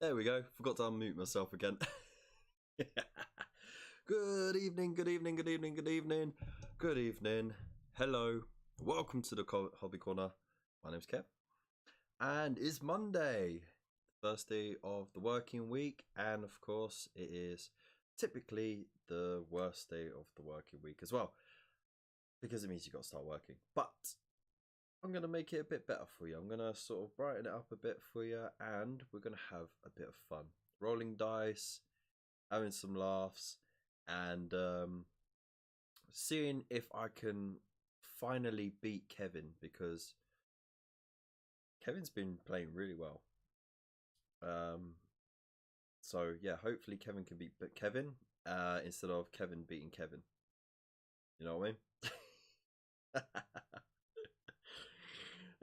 There we go. Forgot to unmute myself again. Good evening, good evening, good evening, good evening, good evening. Hello. Welcome to the Hobby Corner. My name's Kev. And it's Monday, first day of the working week. And of course, it is typically the worst day of the working week as well, because it means you got to start working. But I'm going to make it a bit better for you. I'm going to sort of brighten it up a bit for you, and we're going to have a bit of fun. Rolling dice, having some laughs, and seeing if I can finally beat Kevin, because Kevin's been playing really well. So yeah, hopefully Kevin can beat Kevin instead of Kevin beating Kevin. You know what I mean?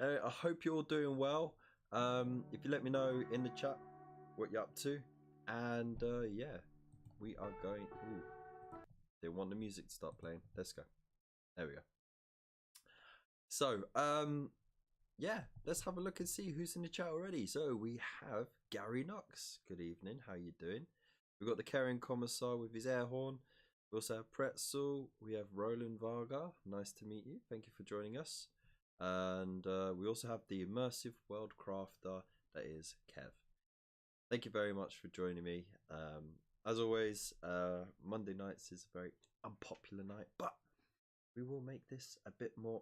I hope you're all doing well. If you let me know in the chat what you're up to, and yeah, we are going. Ooh, they want the music to start playing. Let's go. There we go. So yeah, let's have a look and see who's in the chat already. So we have Gary Knox. Good evening. How you doing? We've got the Karen Commissar with his air horn. We also have Pretzel. We have Roland Varga. Nice to meet you. Thank you for joining us. And we also have the immersive world crafter, that is Kev. Thank you very much for joining me. As always, Monday nights is a very unpopular night, but we will make this a bit more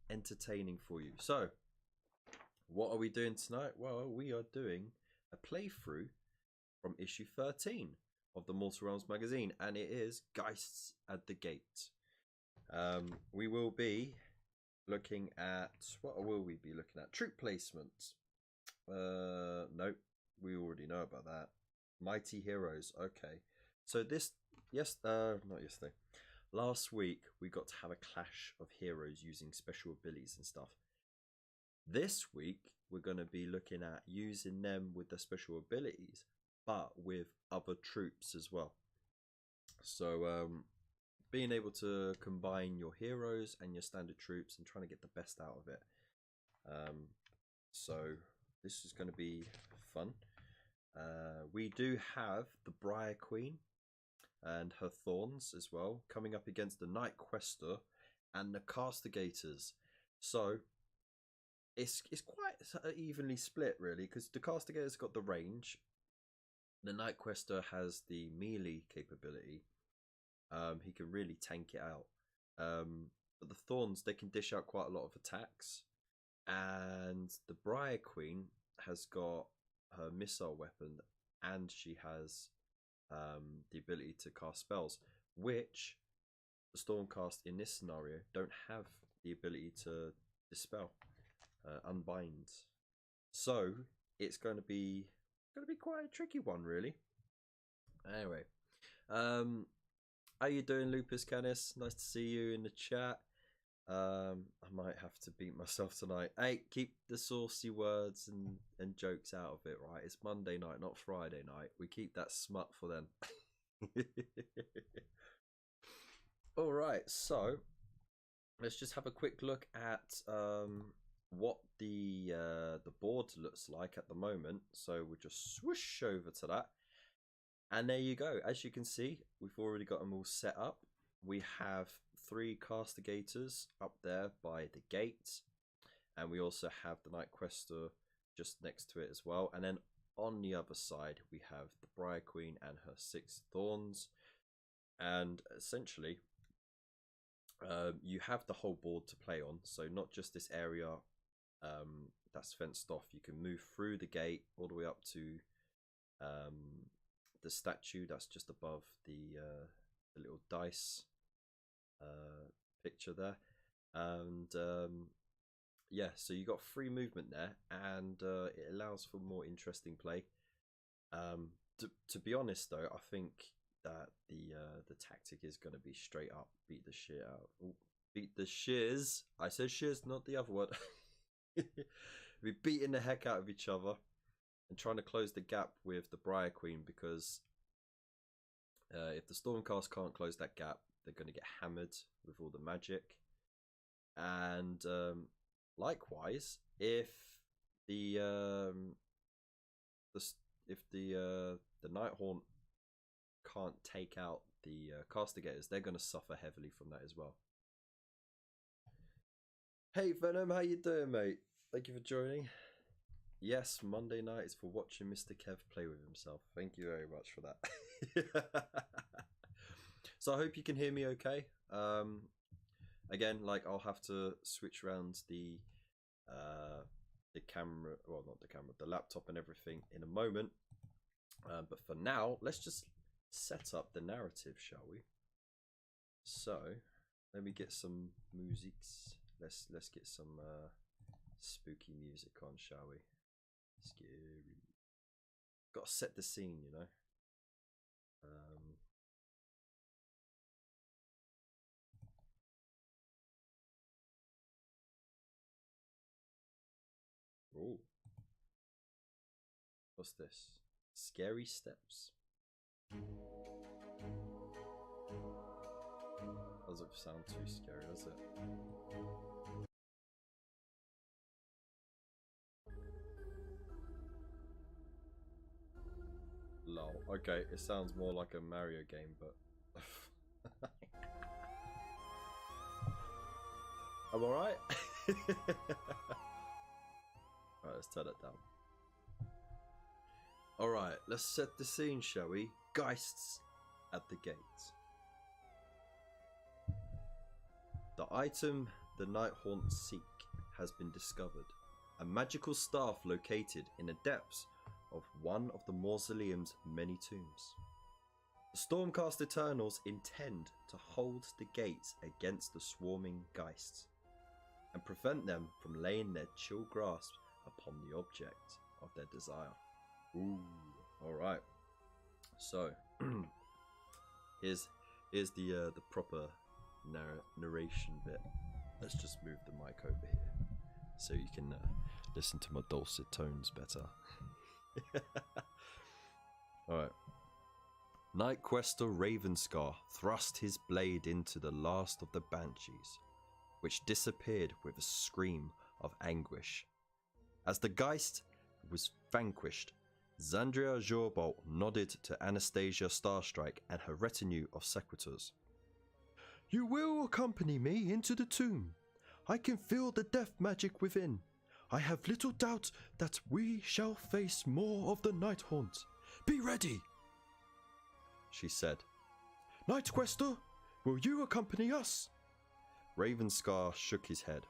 entertaining for you. So what are we doing tonight? Well, we are doing a playthrough from issue 13 of the Mortal Realms magazine, and it is Gheists at the Gate. We will be looking at, what will we be looking at? Troop placement. Nope, we already know about that. Mighty Heroes. Okay, so this, not yesterday, last week we got to have a clash of heroes using special abilities and stuff. This week we're going to be looking at using them with the special abilities, but with other troops as well. So being able to combine your heroes and your standard troops and trying to get the best out of it. So this is going to be fun. We do have the Briar Queen and her Thorns as well, coming up against the Night Quester and the Castigators. So it's quite evenly split, really, because the Castigators got the range. The Night Quester has the melee capability. He can really tank it out. But the Thorns, they can dish out quite a lot of attacks. And the Briar Queen has got her missile weapon, and she has the ability to cast spells, which the Stormcast in this scenario don't have the ability to dispel, unbind. So it's going to be quite a tricky one, really. Anyway, how you doing, Lupus Canis? Nice to see you in the chat. I might have to beat myself tonight. Hey, keep the saucy words and jokes out of it, right? It's Monday night, not Friday night. We keep that smut for then. All right, so let's just have a quick look at what the board looks like at the moment. So we'll just swoosh over to that. And there you go. As you can see, we've already got them all set up. We have 3 Castigators up there by the gate. And we also have the Night Quester just next to it as well. And then on the other side, we have the Briar Queen and her 6 Thorns. And essentially, you have the whole board to play on. So not just this area that's fenced off. You can move through the gate all the way up to the statue that's just above the little dice picture there. And yeah, so you got free movement there, and it allows for more interesting play. To be honest though, I think that the tactic is going to be straight up beat the shit out. Ooh, beat the shiz. I said shiz, not the other word. We're beating the heck out of each other and trying to close the gap with the Briar Queen, because if the Stormcast can't close that gap, they're going to get hammered with all the magic. And likewise, if if the Night Haunt can't take out the Castigators, they're going to suffer heavily from that as well. Hey Venom, how you doing, mate? Thank you for joining. Yes, Monday night is for watching Mr. Kev play with himself. Thank you very much for that. So I hope you can hear me okay. Again, like I'll have to switch around the camera, well not the camera, the laptop and everything in a moment. But for now, let's just set up the narrative, shall we? So let me get some musics. Let's get some spooky music on, shall we? Scary. Got to set the scene, you know. Oh, what's this? Scary steps. Doesn't sound too scary, does it? Lol. Okay, it sounds more like a Mario game, but I'm alright. Alright, let's turn it down. Alright, let's set the scene, shall we? Gheists at the gates. The item the Night Haunt seek has been discovered. A magical staff located in the depths of one of the mausoleum's many tombs. The Stormcast Eternals intend to hold the gates against the swarming Gheists and prevent them from laying their chill grasp upon the object of their desire. Ooh, alright. So, here's the proper narration bit. Let's just move the mic over here so you can listen to my dulcet tones better. Alright. Night Quester Ravenscar thrust his blade into the last of the banshees, which disappeared with a scream of anguish. As the Geist was vanquished, Zandria Jorbolt nodded to Anastasia Starstrike and her retinue of sequitors. You will accompany me into the tomb. I can feel the death magic within. I have little doubt that we shall face more of the Night Haunt. Be ready, she said. Night Quester, will you accompany us? Ravenscar shook his head.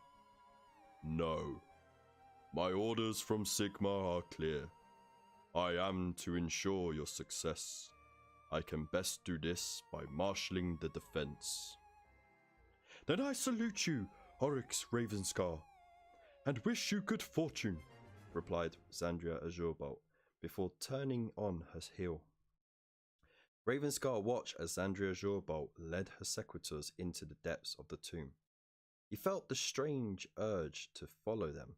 No. My orders from Sigma are clear. I am to ensure your success. I can best do this by marshalling the defense. Then I salute you, Oryx Ravenscar, and wish you good fortune, replied Zandria Azurbolt, before turning on her heel. Ravenscar watched as Zandria Azurbolt led her sequitors into the depths of the tomb. He felt the strange urge to follow them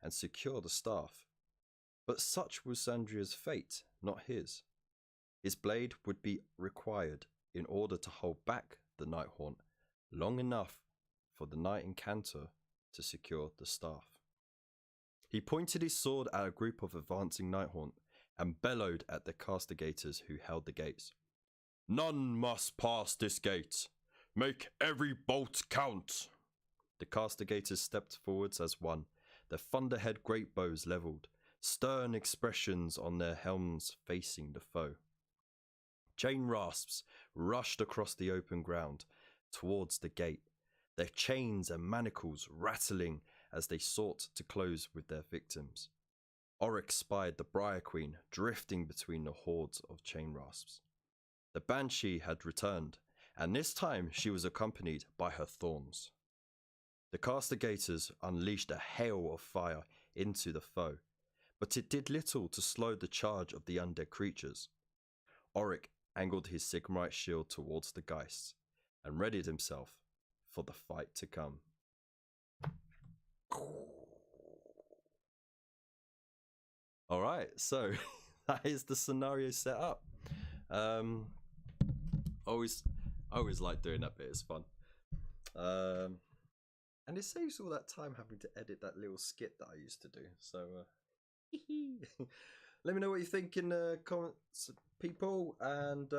and secure the staff, but such was Zandria's fate, not his. His blade would be required in order to hold back the Night Haunt long enough for the Knight Incantor to secure the staff. He pointed his sword at a group of advancing Night Haunt and bellowed at the Castigators who held the gates. None must pass this gate. Make every bolt count. The Castigators stepped forwards as one, their thunderhead great bows levelled, stern expressions on their helms facing the foe. Chain rasps rushed across the open ground towards the gate, their chains and manacles rattling as they sought to close with their victims. Oryx spied the Briar Queen drifting between the hordes of chain rasps. The Banshee had returned, and this time she was accompanied by her thorns. The Castigators unleashed a hail of fire into the foe, but it did little to slow the charge of the undead creatures. Oryx angled his Sigmarite shield towards the Gheists and readied himself for the fight to come. Alright, so that is the scenario set up. I always like doing that bit, it's fun. And it saves all that time having to edit that little skit that I used to do. So, Let me know what you think in the comments, people, and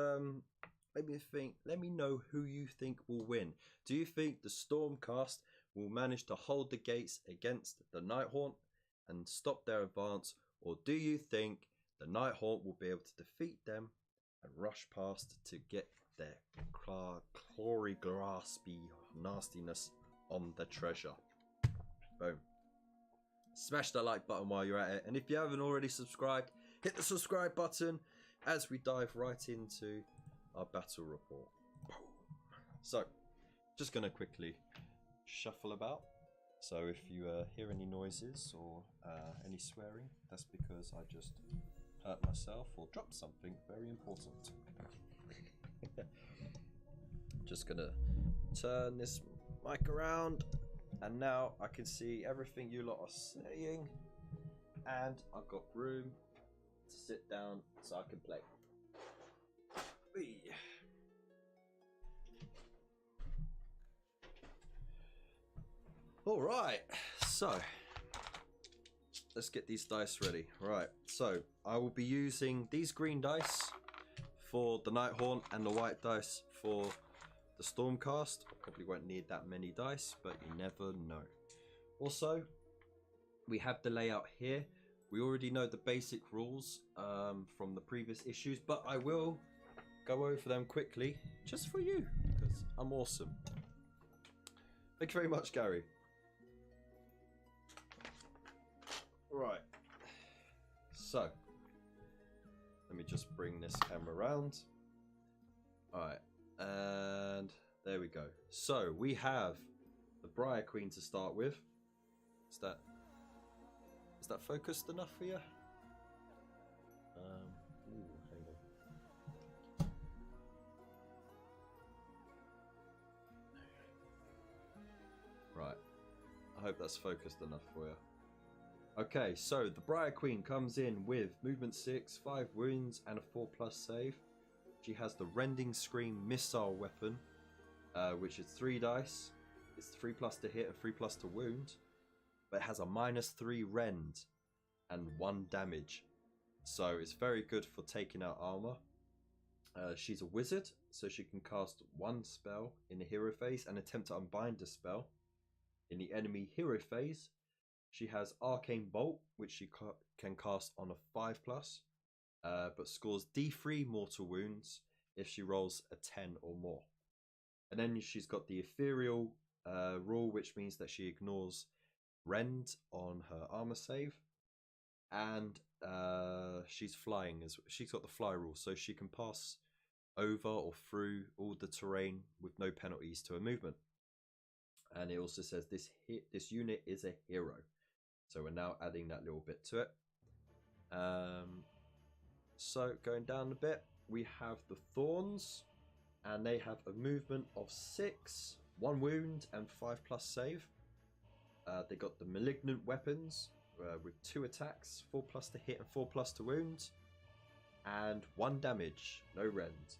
let me know who you think will win. Do you think the Stormcast will manage to hold the gates against the Nighthaunt and stop their advance, or do you think the Nighthaunt will be able to defeat them and rush past to get their clawy graspy nastiness on the treasure? Boom. Smash that like button while you're at it, and if you haven't already subscribed, hit the subscribe button as we dive right into our battle report. Boom. So, just going to quickly shuffle about. So if you hear any noises or any swearing, that's because I just hurt myself or dropped something very important. Just going to turn this mic around, and now I can see everything you lot are saying, and I've got room to sit down so I can play. Whee. All right, so let's get these dice ready. Right, so I will be using these green dice for the Nighthaunt and the white dice for the Stormcast. I probably won't need that many dice, but you never know. Also, we have the layout here. We already know the basic rules from the previous issues, but I will go over them quickly just for you because I'm awesome. Thank you very much, Gary. Right, so let me just bring this camera around. Alright, and there we go. So we have the Briar Queen to start with. Is that focused enough for you? Ooh, hang on. Right, I hope that's focused enough for you. Okay, so the Briar Queen comes in with movement 6, 5 wounds, and a 4+ save. She has the Rending Scream missile weapon, which is 3 dice. It's 3+ to hit and 3+ to wound, but it has a -3 rend and 1 damage. So it's very good for taking out armor. She's a wizard, so she can cast 1 spell in the hero phase and attempt to unbind a spell. In the enemy hero phase, she has Arcane Bolt, which she can cast on a 5+, but scores D3 mortal wounds if she rolls a 10 or more. And then she's got the Ethereal rule, which means that she ignores rend on her armor save. And she's flying, she's got the fly rule, so she can pass over or through all the terrain with no penalties to her movement. And it also says this unit is a hero. So we're now adding that little bit to it. So going down a bit, we have the Thorns, and they have a movement of 6, 1 wound, and 5+ save. They got the Malignant Weapons with 2 attacks, 4+ to hit and 4+ to wound, and 1 damage, no rend.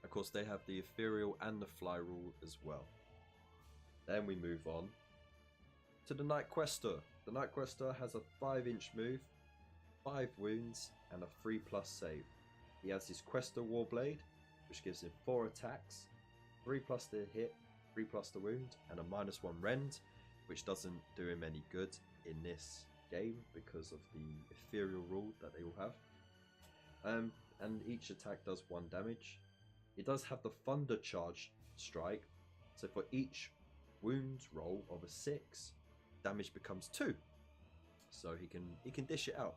Of course, they have the Ethereal and the Fly rule as well. Then we move on to the Night Quester. The Night Quester has a 5-inch move, 5 wounds, and a 3+ save. He has his Quester Warblade, which gives him 4 attacks, 3+ to hit, 3+ to wound, and a -1 rend, which doesn't do him any good in this game because of the Ethereal rule that they all have. And each attack does 1 damage. He does have the Thunder Charge strike, so for each wound roll of a 6, damage becomes 2, so he can dish it out.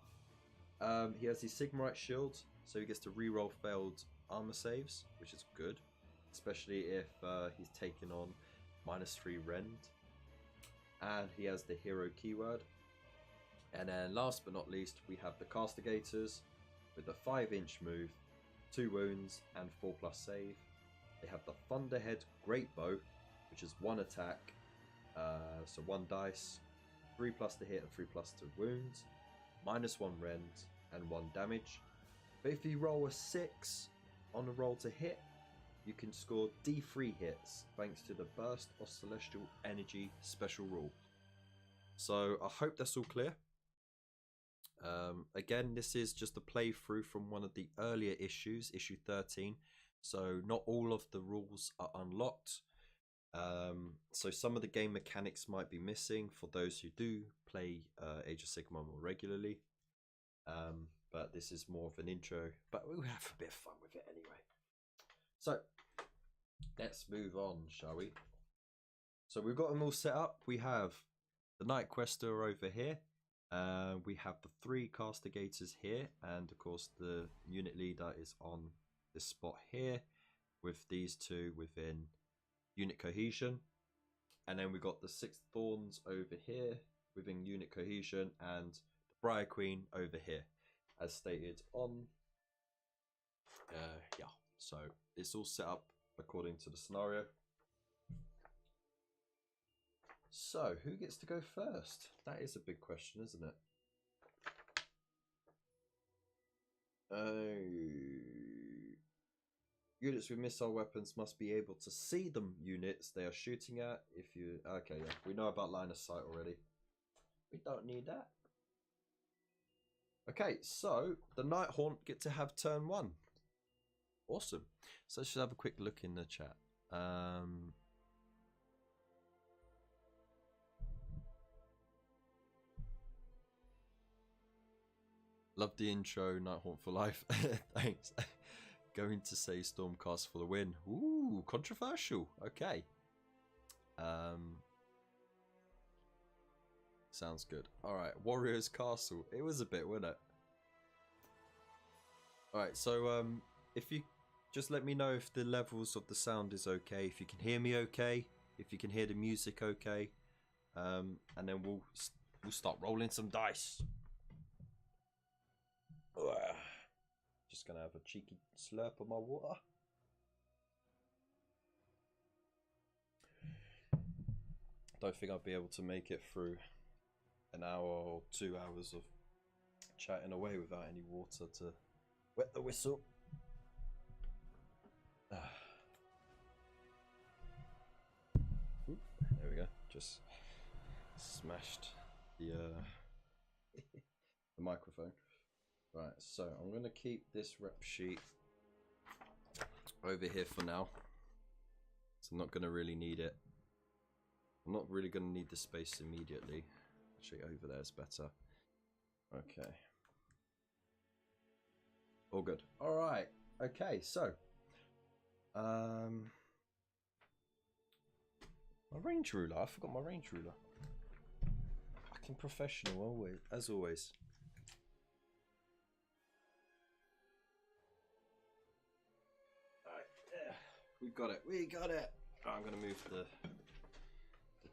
He has his Sigmarite shield, so he gets to reroll failed armor saves, which is good, especially if he's taken on -3 rend. And he has the hero keyword. And then last but not least, we have the Castigators with the 5-inch move, 2 wounds, and 4+ save. They have the Thunderhead Great Bow, which is 1 attack, so 1 dice, 3+ to hit and 3+ to wound, -1 rend, and 1 damage. But if you roll a 6 on a roll to hit, you can score D3 hits thanks to the Burst of Celestial Energy special rule. So I hope that's all clear. Again, this is just a playthrough from one of the earlier issues, issue 13. So not all of the rules are unlocked. So some of the game mechanics might be missing for those who do play Age of Sigmar more regularly. But this is more of an intro, but we'll have a bit of fun with it anyway. So let's move on, shall we? So we've got them all set up. We have the Night Quester over here. We have the 3 Castigators here, and of course the unit leader is on this spot here with these 2 within unit cohesion. And then we've got the 6 Thorns over here within unit cohesion, and the Briar Queen over here, as stated on yeah. So it's all set up according to the scenario. So who gets to go first? That is a big question, isn't it? Units with missile weapons must be able to see the units they are shooting at. If you okay, yeah, we know about line of sight already. We don't need that. Okay, so the Night Haunt get to have turn 1. Awesome. So let's just have a quick look in the chat. Love the intro, Night Haunt for life. Thanks. Going to say Stormcast for the win. Ooh, controversial. Okay. Sounds good. Alright, Warriors Castle. It was a bit, wasn't it? Alright, so if you just let me know if the levels of the sound is okay, if you can hear me okay, if you can hear the music okay, and then we'll start rolling some dice. Just gonna have a cheeky slurp of my water. Don't think I'll be able to make it through an hour or 2 hours of chatting away without any water to wet the whistle. There we go. Just smashed the the microphone. Right, so I'm going to keep this rep sheet over here for now. So I'm not going to really need it. I'm not really going to need the space immediately. Actually, over there is better. Okay. All good. All right. Okay, so my range ruler. I forgot my range ruler. Fucking professional, always, as always. We got it. We got it. Oh, I'm gonna move the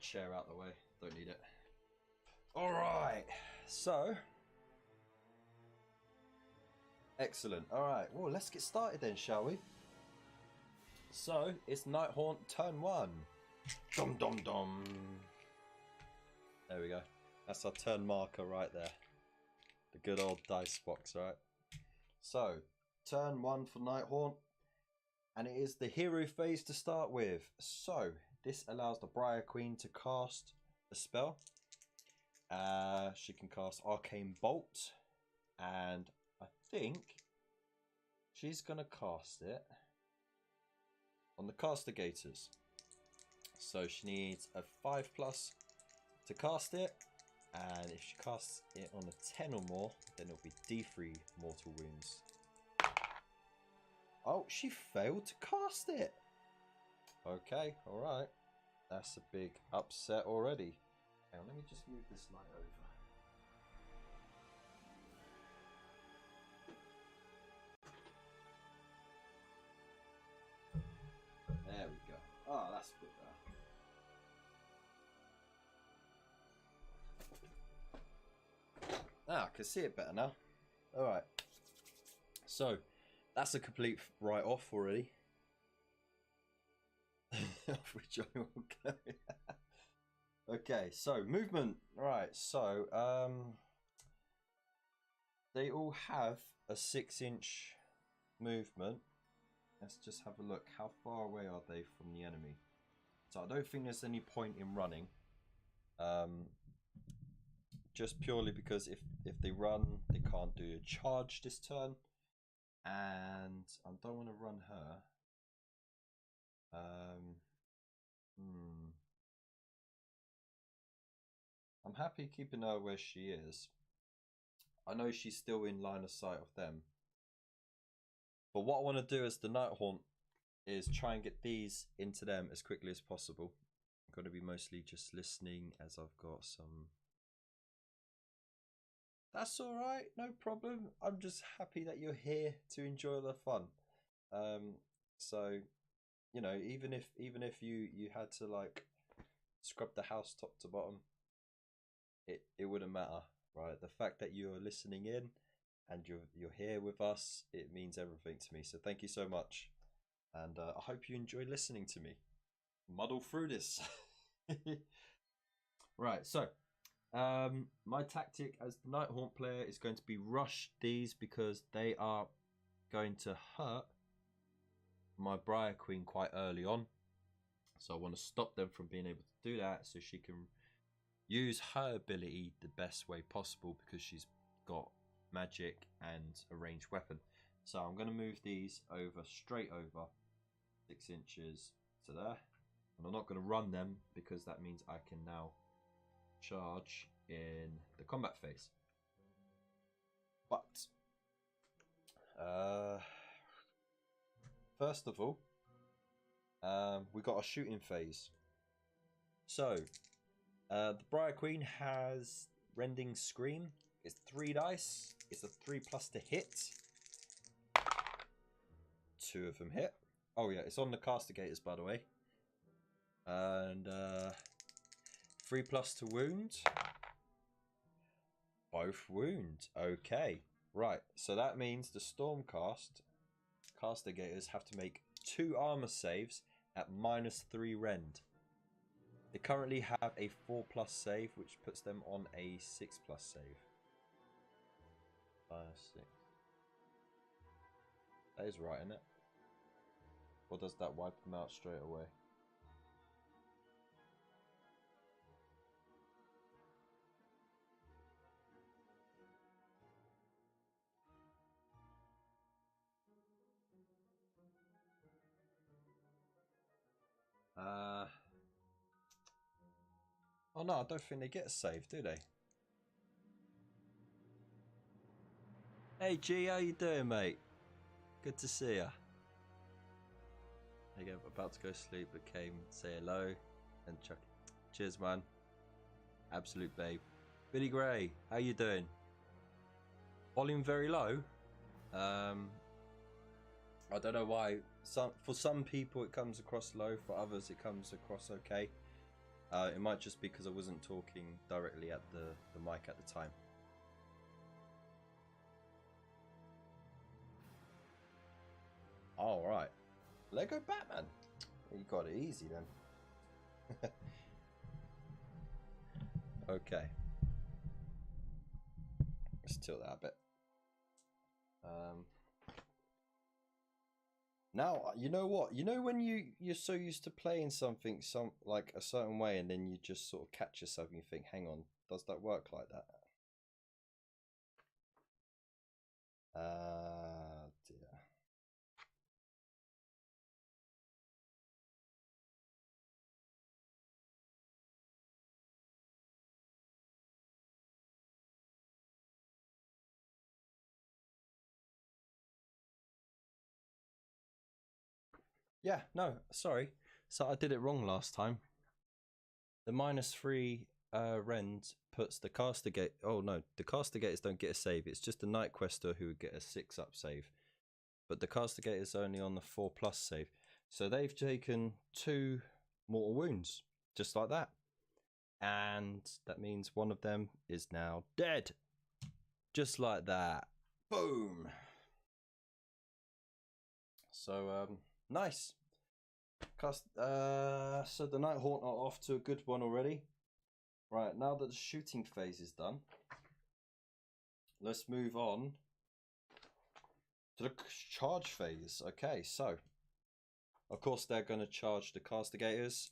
chair out the way. Don't need it. All right. So excellent. All right. Well, let's get started then, shall we? So it's Night Haunt turn 1. Dum dum dum. There we go. That's our turn marker right there. The good old dice box, right? So turn 1 for Night Haunt. And it is the hero phase to start with. So this allows the Briar Queen to cast a spell. She can cast Arcane Bolt. And I think she's going to cast it on the Castigators. So she needs a 5+ to cast it. And if she casts it on a 10 or more, then it'll be D3 mortal wounds. Oh, she failed to cast it. Okay, alright. That's a big upset already. Hang on, let me just move this light over. There we go. Oh, that's a bit better. Ah, I can see it better now. Alright. So that's a complete write-off already. Which I will go. Okay, so movement. Right, so they all have a 6-inch movement. Let's just have a look. How far away are they from the enemy? So I don't think there's any point in running. just purely because if they run, they can't do a charge this turn, and I don't want to run her. I'm happy keeping her where she is. I know she's still in line of sight of them. But what I want to do as the Nighthaunt is try and get these into them as quickly as possible. I'm going to be mostly just listening as I've got some... That's alright, no problem. I'm just happy that you're here to enjoy the fun. So, you know, even if you had to like scrub the house top to bottom, it wouldn't matter, right? The fact that you're listening in and you're here with us, it means everything to me. So thank you so much, and I hope you enjoy listening to me muddle through this. Right, so my tactic as the Nighthaunt player is going to be rush these because they are going to hurt my Briar Queen quite early on. So I want to stop them from being able to do that so she can use her ability the best way possible because she's got magic and a ranged weapon. So I'm going to move these over straight over 6 inches to there. And I'm not going to run them because that means I can now charge in the combat phase. But first of all, we got a shooting phase. So the Briar Queen has Rending Scream. It's 3 dice. It's a 3+ to hit. 2 of them hit. Oh yeah, it's on the Castigators, by the way. And 3+ to wound. Both wound. Okay. Right. So that means the Stormcast Castigators have to make 2 armor saves at -3 rend. They currently have a 4+ save, which puts them on a 6+ save. 5, 6. That is right, isn't it? Or does that wipe them out straight away? Oh no, I don't think they get a save, do they? Hey G, how you doing, mate? Good to see ya. There you go, about to go to sleep, but came to say hello and chuck. Cheers, man. Absolute babe. Billy Gray, how you doing? Volume very low. I don't know why. For some people it comes across low, for others it comes across okay. It might just be because I wasn't talking directly at the mic at the time. All right, Lego Batman. You got it easy then. Okay. Let's tilt that a bit. Now, you know what? You know when you're so used to playing something like a certain way, and then you just sort of catch yourself and you think, hang on, does that work like that? Dear. Yeah, no, sorry. So I did it wrong last time. The -3 rend puts the Castigate. Oh no, the Castigators don't get a save. It's just the Night Quester who would get a 6+ save. But the Castigators are only on the 4+ save. So they've taken 2 mortal wounds, just like that. And that means one of them is now dead. Just like that. Boom. So, nice. So the Nighthaunt are off to a good one already. Right, now that the shooting phase is done, let's move on to the charge phase. Okay, so of course they're going to charge the Castigators.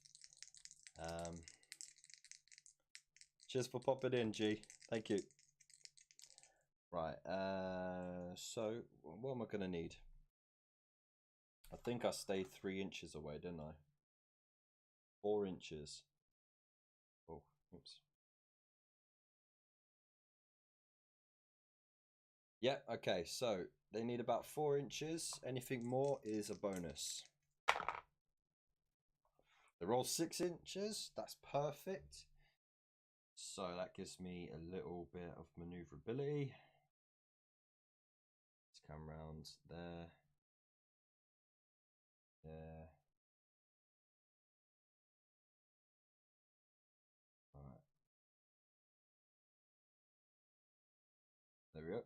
Cheers for popping in, G. Thank you. Right, so what am I going to need? I think I stayed 3 inches away, didn't I? 4 inches. Oh, oops. Yeah, okay, so they need about 4 inches. Anything more is a bonus. They roll 6 inches. That's perfect. So that gives me a little bit of maneuverability. Let's come round there. There. Alright. There we go.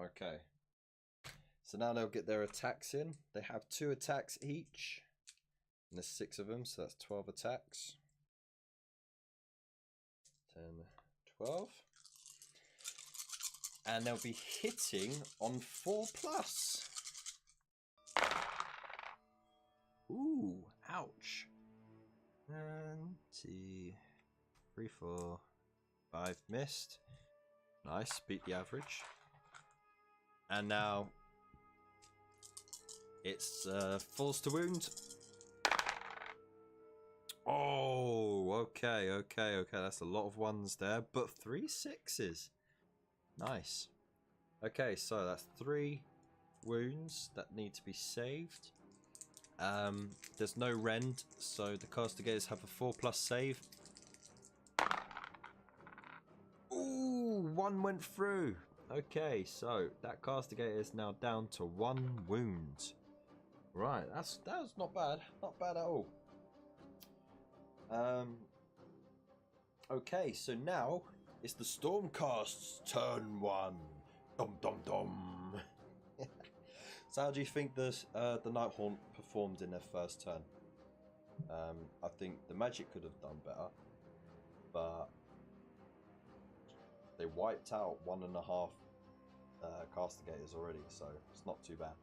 Okay. So now they'll get their attacks in. They have 2 attacks each. And there's 6 of them, so that's 12 attacks. 10, 12. And they'll be hitting on 4+. Ooh, ouch. 1, 2, 3, 4, 5. Missed. Nice, beat the average. And now it's falls to wound. Oh, okay. That's a lot of 1s there, but 3 6s. Nice. Okay, so that's 3 wounds that need to be saved. There's no rend, so the Castigators have a 4+ save. Ooh, 1 went through. Okay, so that Castigator is now down to 1 wound. Right, that's not bad. Not bad at all. Okay, so now it's the Stormcast's turn 1. Dum dum dum. So how do you think the Nighthaunt performed in their first turn? I think the magic could have done better, but they wiped out 1.5 Castigators already, so it's not too bad.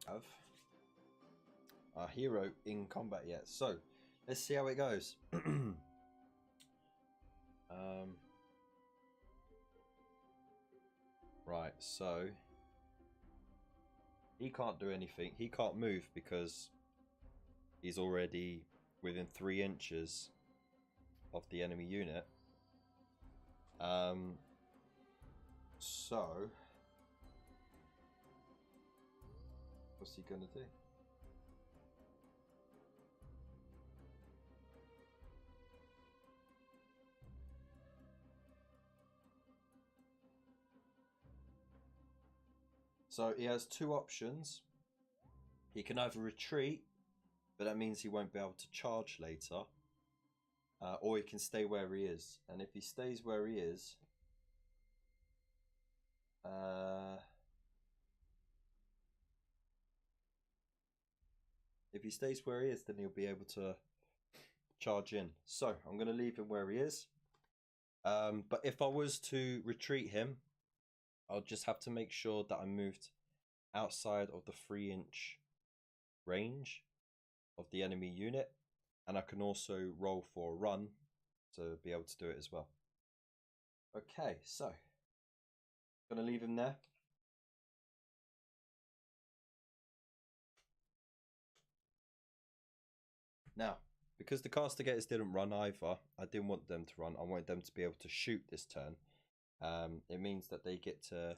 Have our hero in combat yet? So let's see how it goes. Right, so he can't do anything. He can't move because he's already within 3 inches of the enemy unit. So what's he gonna do? So he has 2 options. He can either retreat, but that means he won't be able to charge later, or he can stay where he is. And if he stays where he is, then he'll be able to charge in. So I'm going to leave him where he is. But if I was to retreat him, I'll just have to make sure that I moved outside of the 3-inch range of the enemy unit, and I can also roll for a run to be able to do it as well. Okay, so I'm going to leave him there. Now, because the Castigators didn't run either, I didn't want them to run. I wanted them to be able to shoot this turn. It means that they get to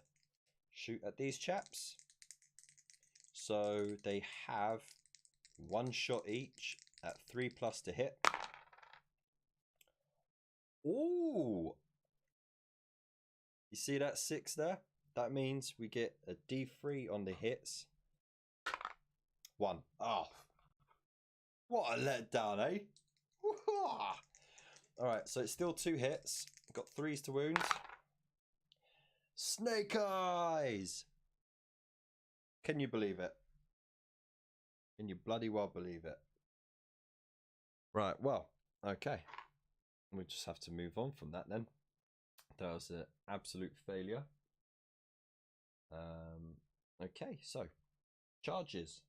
shoot at these chaps. So they have 1 shot each at 3+ to hit. Ooh! You see that 6 there? That means we get a D3 on the hits. 1. Oh, what a letdown, eh? Alright, so it's still 2 hits. Got 3s to wound. Snake Eyes! Can you believe it? Can you bloody well believe it? Right, well, okay. We just have to move on from that then. That was an absolute failure. Okay, so charges.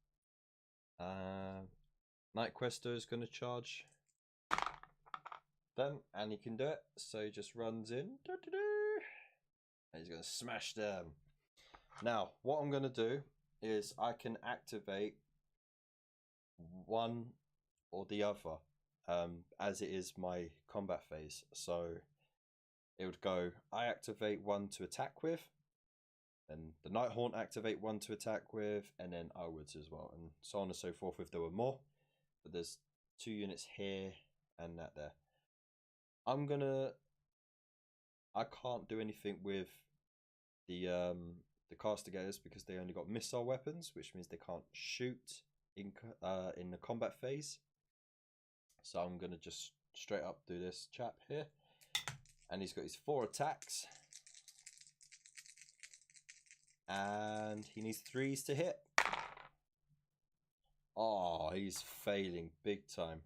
Night Questor is going to charge Done, and he can do it. So he just runs in. And he's going to smash them. Now, what I'm going to do is I can activate one or the other, as it is my combat phase. So it would go, I activate one to attack with, and the Nighthaunt activate one to attack with, and then I would as well, and so on and so forth if there were more. But there's 2 units here and that there. I can't do anything with the Castigators because they only got missile weapons, which means they can't shoot in the combat phase. So I'm gonna just straight up do this chap here, and he's got his 4 attacks, and he needs 3s to hit. Oh, he's failing big time.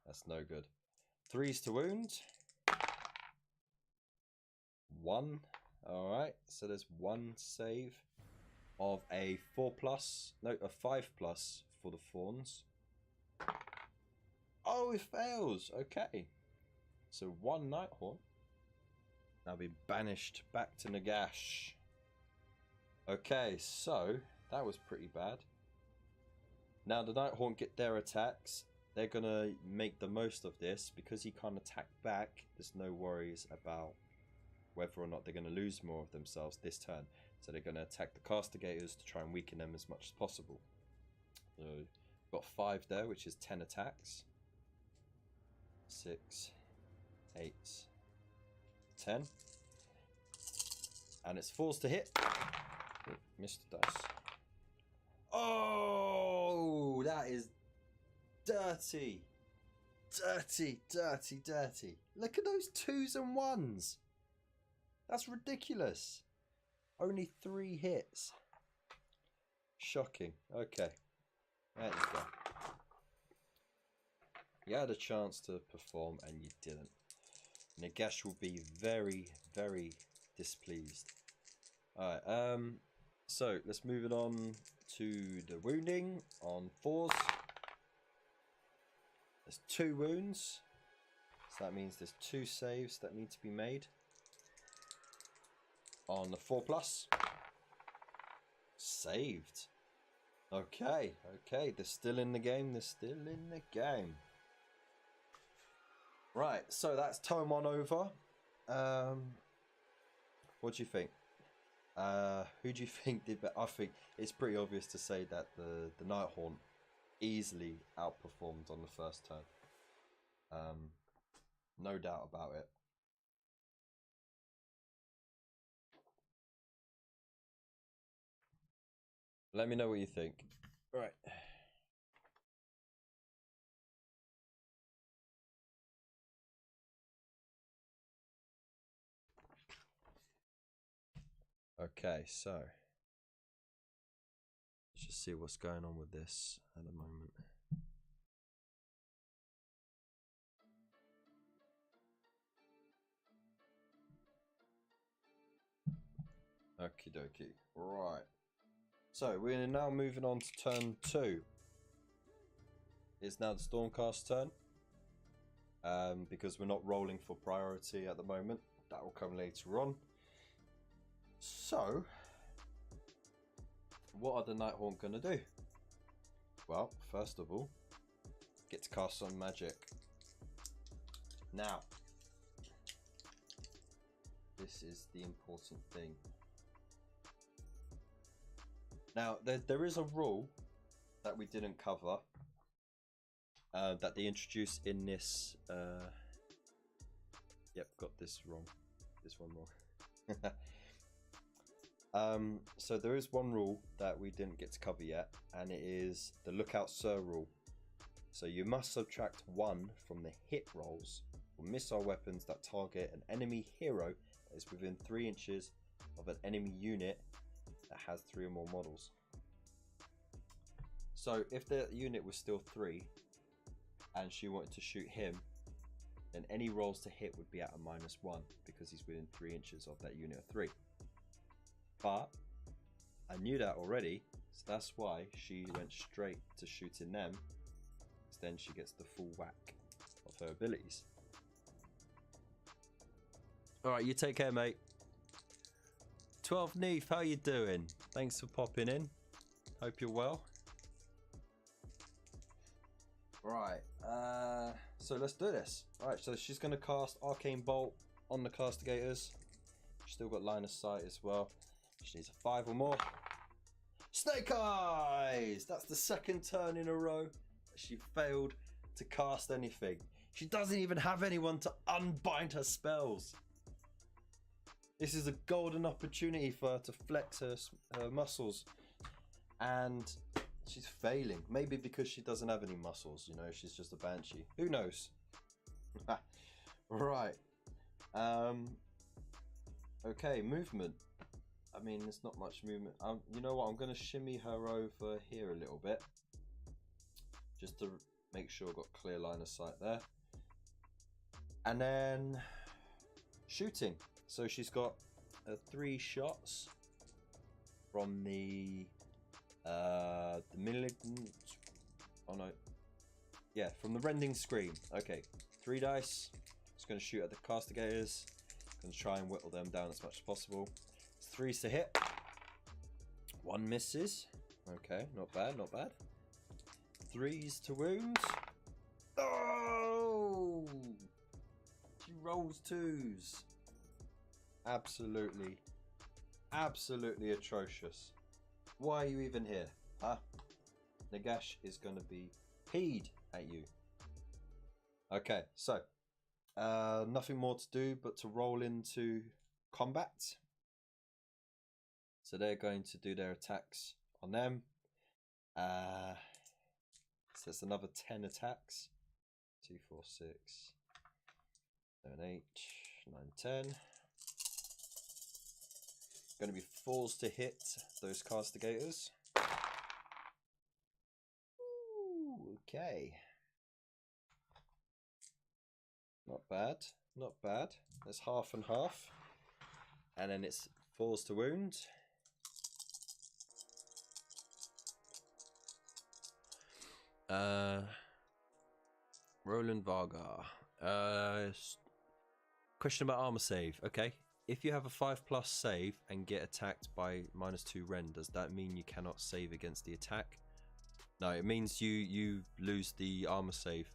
That's no good. 3s to wound. 1. All right, so there's 1 save of a 4+, no, a 5+ for the Fawns. Oh, it fails. Okay, so 1 Nighthaunt now be banished back to Nagash. Okay, so that was pretty bad. Now the Nighthaunt get their attacks. They're gonna make the most of this because he can't attack back. There's no worries about whether or not they're going to lose more of themselves this turn. So they're going to attack the Castigators to try and weaken them as much as possible. So got 5 there, which is 10 attacks. 6, 8, 10. And it's 4s to hit. Oh, missed the dice. Oh, that is dirty. Dirty, dirty, dirty. Look at those 2s and 1s. That's ridiculous. Only 3 hits. Shocking. Okay. There you go. You had a chance to perform and you didn't. Nagash will be very, very displeased. Alright, so let's move it on to the wounding on 4s. There's 2 wounds. So that means there's 2 saves that need to be made. On the 4+. Saved. Okay, okay, they're still in the game, they're still in the game. Right, so that's turn 1 over. What do you think? Who do you think did better? I think it's pretty obvious to say that the Nighthaunt easily outperformed on the first turn. No doubt about it. Let me know what you think. Right. Okay, so let's just see what's going on with this at the moment. Okie dokie. Right. So we're now moving on to turn 2. It's now the Stormcast turn. Because we're not rolling for priority at the moment. That will come later on. So, what are the Nighthaunt going to do? Well, first of all, get to cast some magic. Now, this is the important thing. Now, there is a rule that we didn't cover that they introduced in this. Yep, got this wrong. This one wrong. So there is one rule that we didn't get to cover yet, and it is the Lookout Sir rule. So you must subtract 1 from the hit rolls for missile weapons that target an enemy hero that is within 3 inches of an enemy unit that has 3 or more models. So if the unit was still 3 and she wanted to shoot him, then any rolls to hit would be at a -1 because he's within 3 inches of that unit of 3. But I knew that already, so that's why she went straight to shooting them, because then she gets the full whack of her abilities. All right, you take care, mate. 12 Neef, how you doing? Thanks for popping in. Hope you're well. Right, so let's do this. All right, so she's going to cast Arcane Bolt on the Castigators. She's still got line of sight as well. She needs a 5 or more. Snake Eyes! That's the second turn in a row that she failed to cast anything. She doesn't even have anyone to unbind her spells. This is a golden opportunity for her to flex her muscles. And she's failing. Maybe because she doesn't have any muscles, you know, she's just a banshee. Who knows? Right. Okay, movement. I mean, there's not much movement. You know what? I'm going to shimmy her over here a little bit. Just to make sure I've got clear line of sight there. And then shooting. So she's got 3 shots from the malignant. Oh no. Yeah, from the rending scream. Okay, 3 dice. Just going to shoot at the Castigators. Going to try and whittle them down as much as possible. 3s to hit. 1 misses. Okay, not bad, not bad. 3s to wound. Oh! She rolls 2s. Absolutely, absolutely atrocious. Why are you even here? Huh? Nagash is going to be peed at you. Okay, so nothing more to do but to roll into combat. So they're going to do their attacks on them. So it's another 10 attacks. 2, 4, 6, 7, 8, 9, 10. Going to be 4s to hit those Castigators. Ooh, okay. Not bad, not bad. That's half and half. And then it's 4s to wound. Roland Vargar. Question about armor save. Okay. If you have a 5+ save and get attacked by -2 rend, does that mean you cannot save against the attack? No, it means you lose the armor save.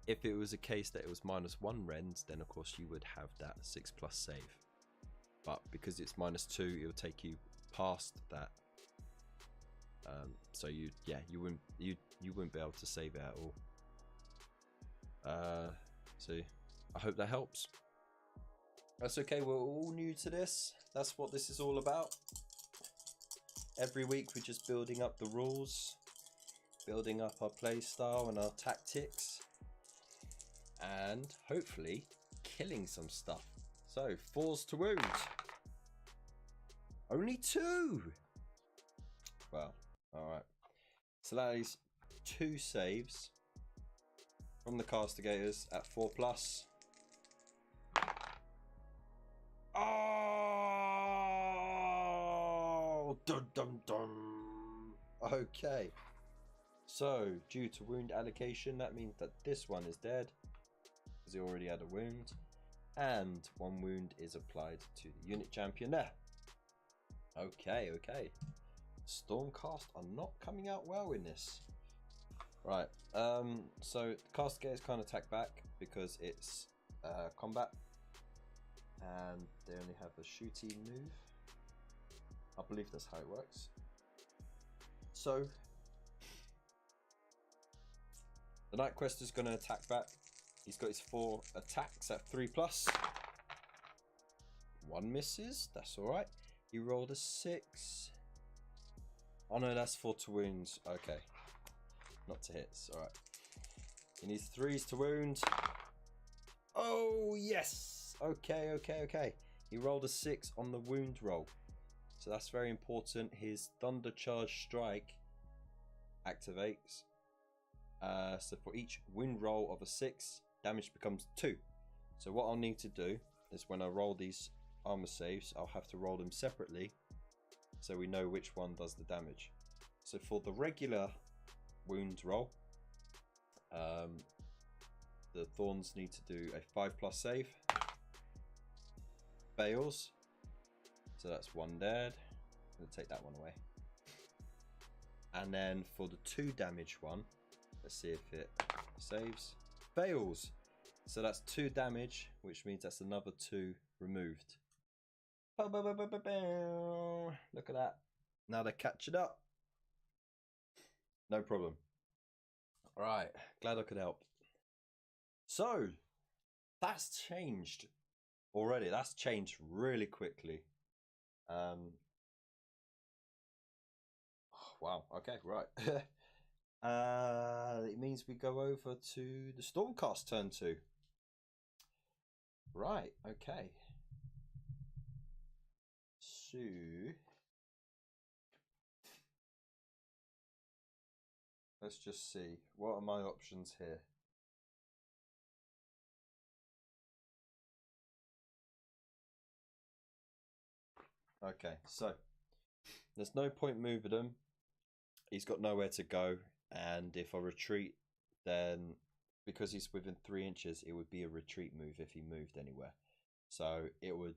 If it was a case that it was -1 rend, then of course you would have that 6+ save. But because it's -2, it will take you past that. So you wouldn't be able to save it at all. So I hope that helps. That's okay, we're all new to this. That's what this is all about. Every week we're just building up the rules, building up our play style and our tactics, and hopefully killing some stuff. So 4s to wound. Only 2. Well, alright. So that is 2 saves from the Castigators at 4+. Oh! Dun dun dun! Okay. So, due to wound allocation, that means that this one is dead, because he already had a wound. And 1 wound is applied to the unit champion there. Okay, okay. Stormcast are not coming out well in this. Right, so the Castigators can't attack back because it's combat, and they only have a shooting move. I believe that's how it works. So the Night Quest is going to attack back. He's got his 4 attacks at 3+. 1 misses, that's alright. He rolled a 6. Oh no, that's 4 to wounds. Okay. Not to hits, alright. He needs 3s to wound. Oh, yes! Okay, okay, okay. He rolled a 6 on the wound roll. So that's very important. His Thunder Charge Strike activates. So for each wound roll of a 6, damage becomes 2. So what I'll need to do is when I roll these armor saves, I'll have to roll them separately so we know which one does the damage. So for the regular wound roll, the Thorns need to do a 5+ save. Fails. So that's 1 dead. I'm going to take that one away. And then for the 2 damage one, let's see if it saves. Fails. So that's 2 damage, which means that's another 2 removed. Look at that. Now they're catching up. No problem. Alright, glad I could help. So, that's changed already. That's changed really quickly. Wow, okay, right. It means we go over to the Stormcast turn 2. Right, okay. So let's just see, what are my options here? Okay, so there's no point moving him. He's got nowhere to go, and if I retreat, then because he's within 3 inches, it would be a retreat move if he moved anywhere. So it would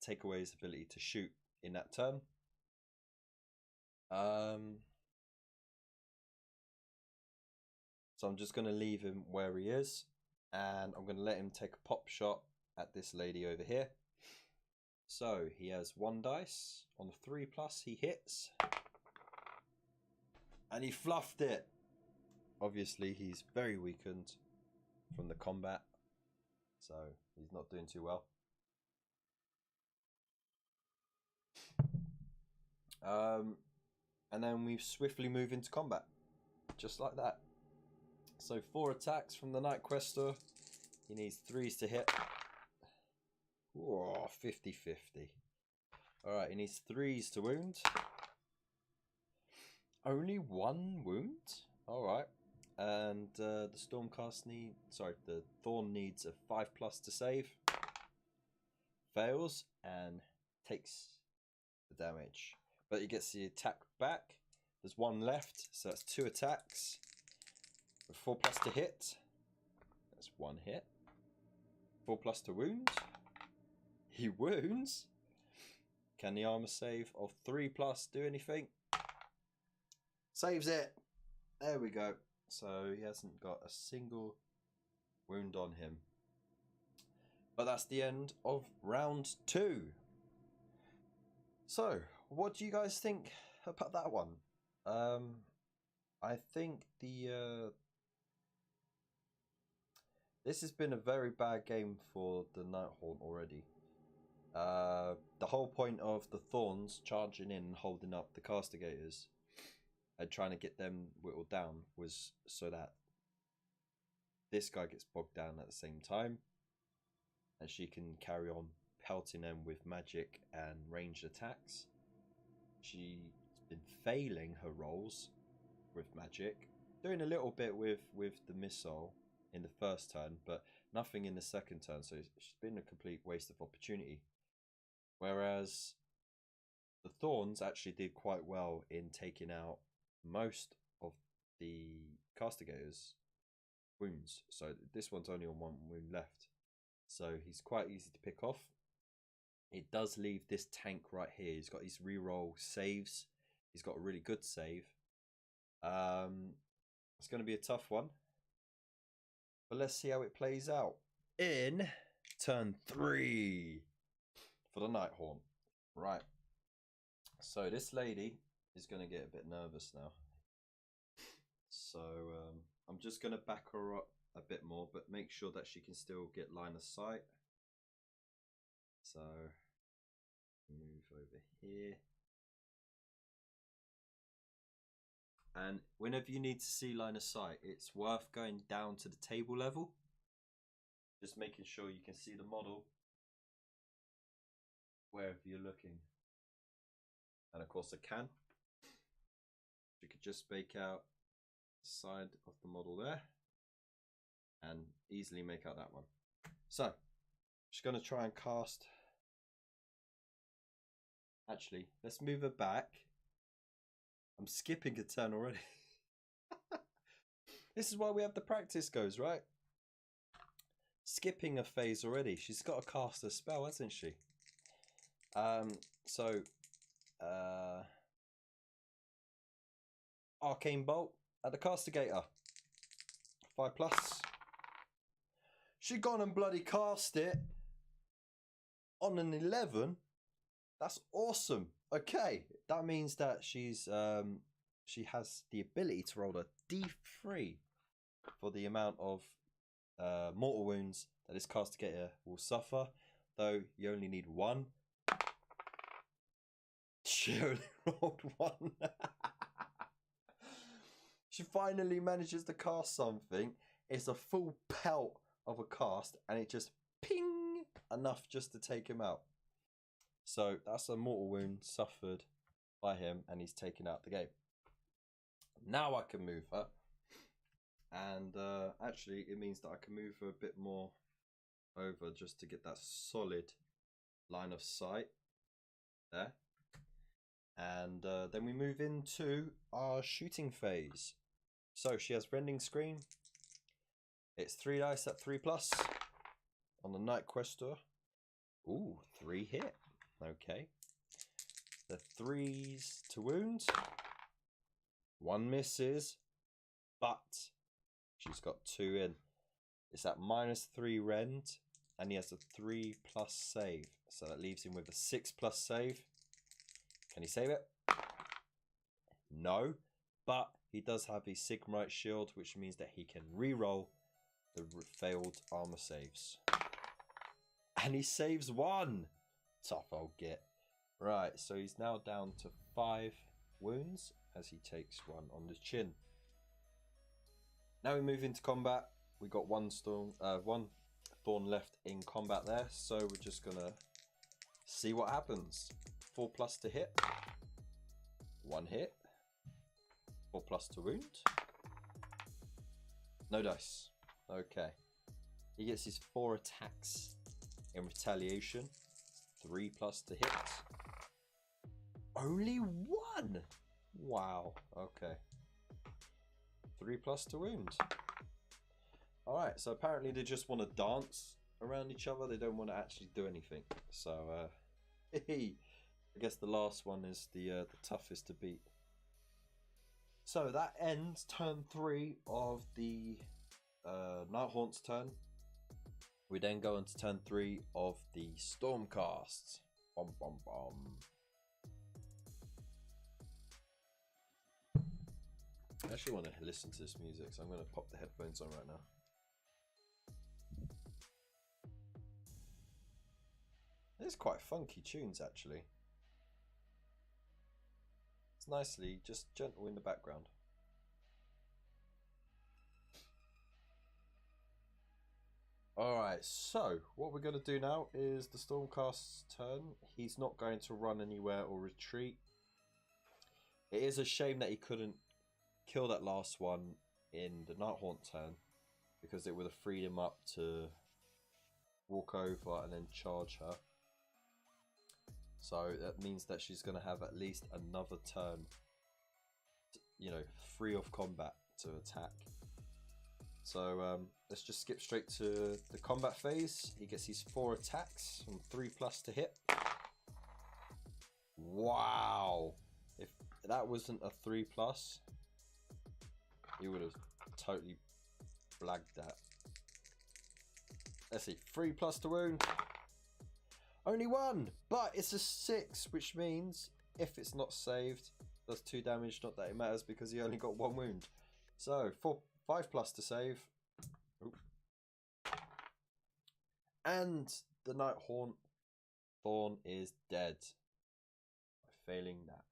take away his ability to shoot in that turn. So I'm just going to leave him where he is, and I'm going to let him take a pop shot at this lady over here. So he has 1 dice. On the 3+, he hits. And he fluffed it. Obviously, he's very weakened from the combat, so he's not doing too well. And then we swiftly move into combat, just like that. So 4 attacks from the Night Quester. He needs 3s to hit. Whoa, 50-50. Alright, he needs 3s to wound. Only 1 wound? Alright. And the Stormcast the Thorn needs a 5+ to save. Fails and takes the damage. But he gets the attack back. There's 1 left, so that's 2 attacks. 4+ to hit. That's 1 hit. 4+ to wound. He wounds. Can the armor save of 3+ do anything? Saves it. There we go. So he hasn't got a single wound on him. But that's the end of round 2. So, what do you guys think about that one? I think this has been a very bad game for the Nighthaunt already. The whole point of the Thorns charging in and holding up the Castigators and trying to get them whittled down was so that this guy gets bogged down at the same time, and she can carry on pelting them with magic and ranged attacks. She's been failing her rolls with magic, doing a little bit with the missile in the first turn, but nothing in the second turn, so she's been a complete waste of opportunity. Whereas the Thorns actually did quite well in taking out most of the Castigators' wounds. So this one's only on 1 wound left. So he's quite easy to pick off. It does leave this tank right here. He's got his reroll saves. He's got a really good save. It's going to be a tough one. But let's see how it plays out. In turn 3 for the Nighthaunt. Right. So this lady is going to get a bit nervous now. So I'm just going to back her up a bit more, but make sure that she can still get line of sight. So move over here. And whenever you need to see line of sight, it's worth going down to the table level. Just making sure you can see the model wherever you're looking. And of course I can. You could just make out the side of the model there and easily make out that one. So, just going to try and cast. Actually, let's move her back. I'm skipping a turn already. This is why we have the practice goes, right? skipping a phase already. She's got to cast a spell, hasn't she? So Arcane Bolt at the Castigator. 5+. She gone and bloody cast it on an 11. That's awesome. Okay, that means that she's she has the ability to roll a D3 for the amount of mortal wounds that this Castigator will suffer, though you only need 1. She only rolled 1. She finally manages to cast something. It's a full pelt of a cast, and it just ping enough just to take him out. So that's a mortal wound suffered by him, and he's taken out the game. Now I can move her, and actually it means that I can move her a bit more over just to get that solid line of sight there. And then we move into our shooting phase. So she has Rending Scream. It's 3 dice at 3+. On the Night Questor. Ooh, 3 hit. Okay. The 3s to wound. 1 misses. But she's got 2 in. It's at -3 rend. And he has a 3+ save. So that leaves him with a 6+ save. Can he save it? No. But he does have a Sigmarite shield, which means that he can re-roll the failed armor saves. And he saves 1. Tough old git. Right, so he's now down to 5 wounds as he takes 1 on the chin. Now we move into combat. We got one thorn left in combat there, so we're just gonna see what happens. 4+ to hit. 1 hit. 4+ to wound. No dice. Okay. He gets his 4 attacks in retaliation. 3+ to hit. Only 1! Wow. Okay. 3+ to wound. Alright, so apparently they just want to dance around each other. They don't want to actually do anything. So, I guess the last one is the toughest to beat. So that ends turn 3 of the Nighthaunt's turn. We then go into turn 3 of the Stormcasts. Bom, bom, bom. I actually want to listen to this music, so I'm going to pop the headphones on right now. It's quite funky tunes, actually. It's nicely just gentle in the background. Alright, so what we're going to do now is the Stormcast's turn. He's not going to run anywhere or retreat. It is a shame that he couldn't kill that last one in the Nighthaunt turn, because it would have freed him up to walk over and then charge her. So that means that she's going to have at least another turn, you know, free of combat to attack. So let's just skip straight to the combat phase. He gets his 4 attacks and 3+ to hit. Wow! If that wasn't a 3+, he would have totally blagged that. Let's see, 3+ to wound. Only 1, but it's a 6, which means if it's not saved, does 2 damage. Not that it matters because he only got 1 wound. So 5+ to save. Oop. And the Nighthaunt Thorn is dead by failing that.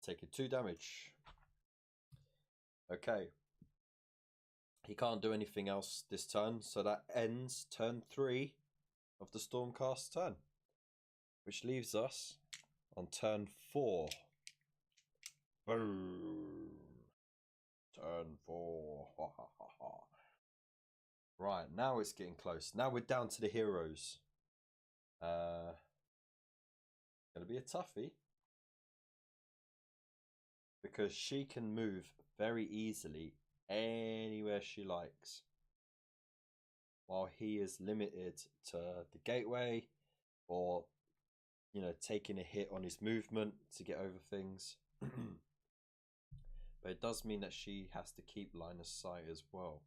Taking 2 damage. Okay. He can't do anything else this turn, so that ends turn 3 of the Stormcast's turn, which leaves us on turn 4. Boom. Turn 4. Ha, ha, ha, ha. Right, now it's getting close. Now we're down to the heroes. Gonna be a toughie, because she can move very easily anywhere she likes. while he is limited to the gateway, or taking a hit on his movement to get over things. But it does mean that she has to keep line of sight as well.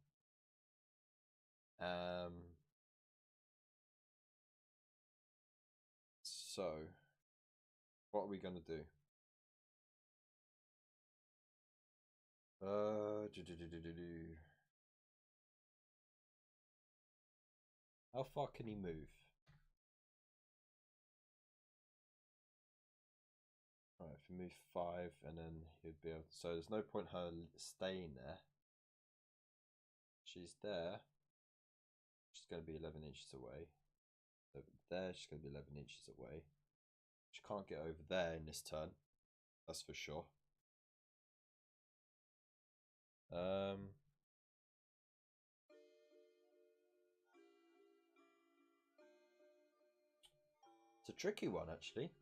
So what are we gonna do? How far can he move? Alright, if we move 5 and then he'd be able to, so there's no point her staying there. She's there. She's going to be 11 inches away. Over there, she's going to be 11 inches away. She can't get over there in this turn. That's for sure. It's a tricky one, actually.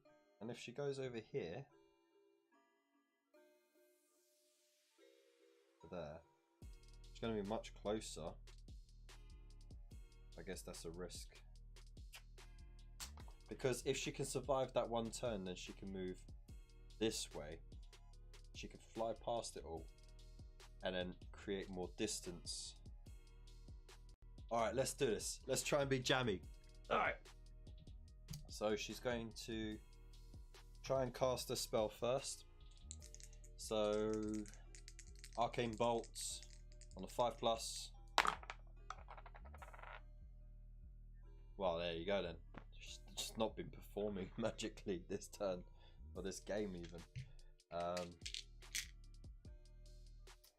And if she goes over here to there, she's going to be much closer. I guess that's a risk. Because if she can survive that one turn, then she can move this way. She can fly past it all and then create more distance. Alright, let's do this. Let's try and be jammy. Alright. So she's going to try and cast a spell first. So Arcane Bolts on the 5+. Well, there you go then. She's just not been performing magically this turn, or this game even.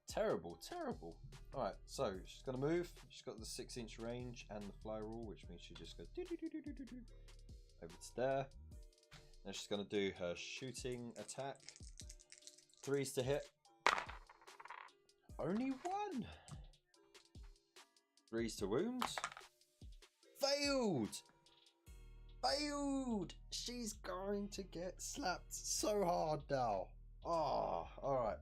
Terrible, terrible. Alright, so she's going to move. She's got the 6-inch range and the fly rule, which means she just goes over to there. Then she's going to do her shooting attack. 3s to hit. Only 1. 3s to wound. Failed! Failed! She's going to get slapped so hard now. Oh, alright.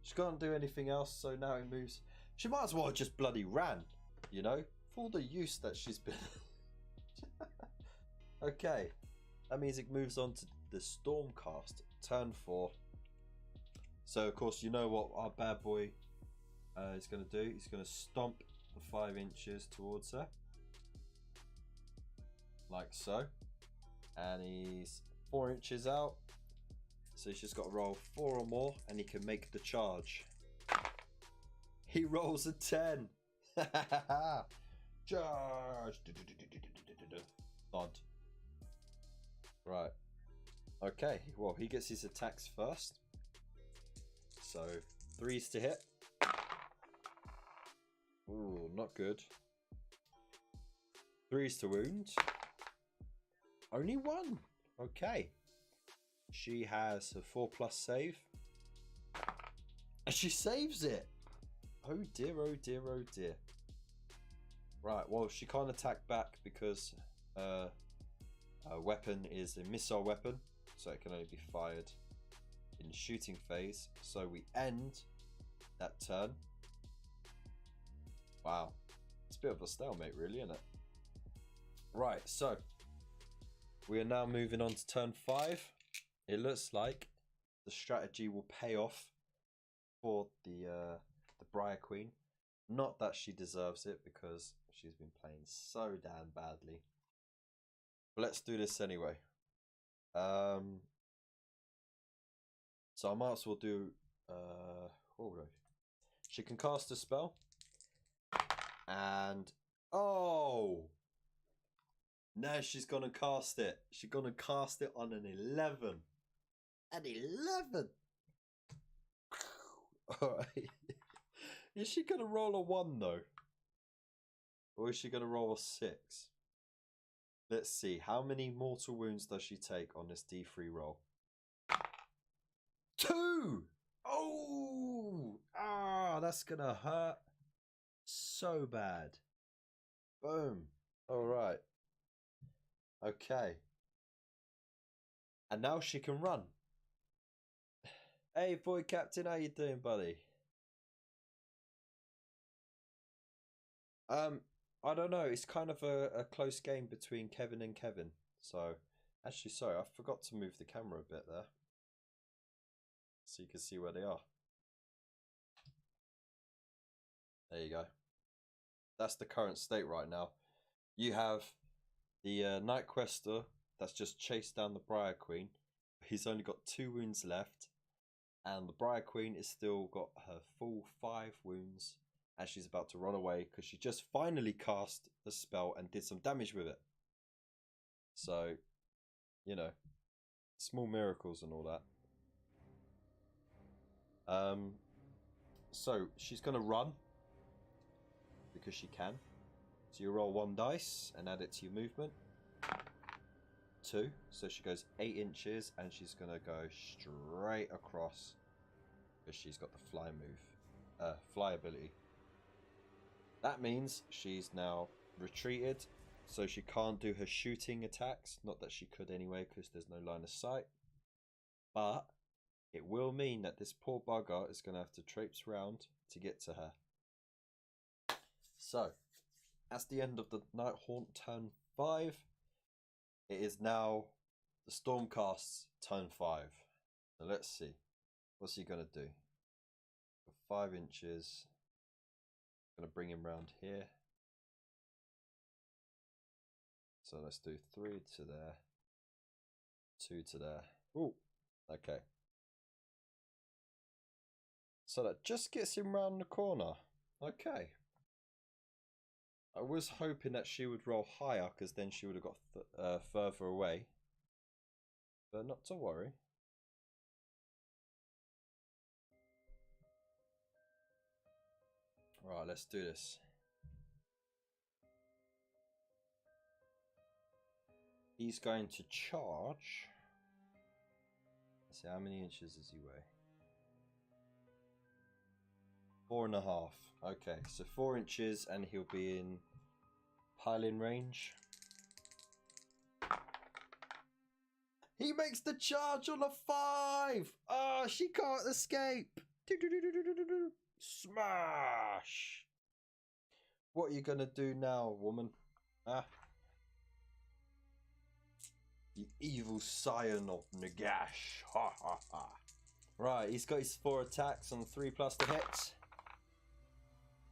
She can't do anything else, so now it moves. She might as well have just bloody ran, you know, for all the use that she's been. Okay, that means it moves on to the Stormcast, turn 4. So, of course, you know what our bad boy is going to do. He's going to stomp the 5 inches towards her. Like so. And he's 4 inches out. So he's just got to roll 4 or more and he can make the charge. He rolls a 10. Charge. Nod. Right. Okay. Well, he gets his attacks first. So 3s to hit. Ooh, not good. 3s to wound. Only 1. Okay. She has a 4+ save. And she saves it. Oh dear, oh dear, oh dear. Right, well, she can't attack back because her weapon is a missile weapon. So it can only be fired in the shooting phase. So we end that turn. Wow. It's a bit of a stalemate, really, isn't it? Right, so we are now moving on to turn 5. It looks like the strategy will pay off for the Briar Queen. Not that she deserves it, because she's been playing so damn badly. But let's do this anyway. So I might as well do. She can cast a spell, and now she's gonna cast it. She's gonna cast it on an 11. An 11. Alright. Is she gonna roll a 1 though? Or is she gonna roll a 6? Let's see. How many mortal wounds does she take on this D3 roll? 2! Oh! Ah, that's gonna hurt so bad. Boom. Alright. Okay. And now she can run. Hey, boy captain, how you doing, buddy? I don't know. It's kind of a close game between Kevin and Kevin. So, actually, sorry, I forgot to move the camera a bit there. So you can see where they are. There you go. That's the current state right now. You have the Night Quester that's just chased down the Briar Queen. He's only got 2 wounds left. And the Briar Queen has still got her full 5 wounds. And she's about to run away because she just finally cast the spell and did some damage with it. So, you know, small miracles and all that. So she's going to run because she can. So you roll 1 dice and add it to your movement. 2. So she goes 8 inches and she's going to go straight across because she's got the fly ability. That means she's now retreated, so she can't do her shooting attacks. Not that she could anyway, because there's no line of sight. But it will mean that this poor bugger is going to have to traipse round to get to her. So, that's the end of the Night Haunt turn 5. It is now the Stormcast's turn 5. So let's see. What's he going to do? For 5 inches... Gonna bring him round here. So let's do 3 to there, 2 to there. Ooh, okay. So that just gets him round the corner. Okay. I was hoping that she would roll higher because then she would have got further away. But not to worry. Right, let's do this. He's going to charge. Let's see, how many inches does he weigh? 4.5. Okay, so 4 inches and he'll be in piling range. He makes the charge on a 5! Ah, oh, she can't escape! Smash! What are you gonna do now, woman? Ah. The evil scion of Nagash. Ha ha ha. Right, he's got his 4 attacks on 3+ to hit.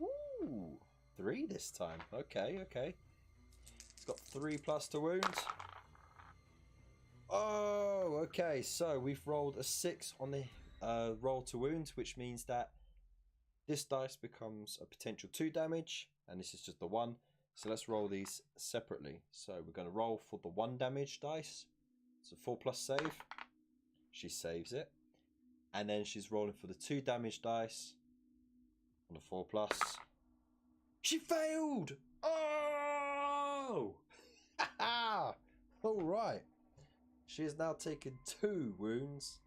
Ooh, 3 this time. Okay, okay. He's got 3+ to wound. Oh, okay. So we've rolled a 6 on the roll to wound, which means that this dice becomes a potential 2 damage, and this is just the 1. So let's roll these separately. So we're going to roll for the 1 damage dice. So 4+ save. She saves it. And then she's rolling for the 2 damage dice on the 4+. She failed! Oh! Alright. She has now taken 2 wounds,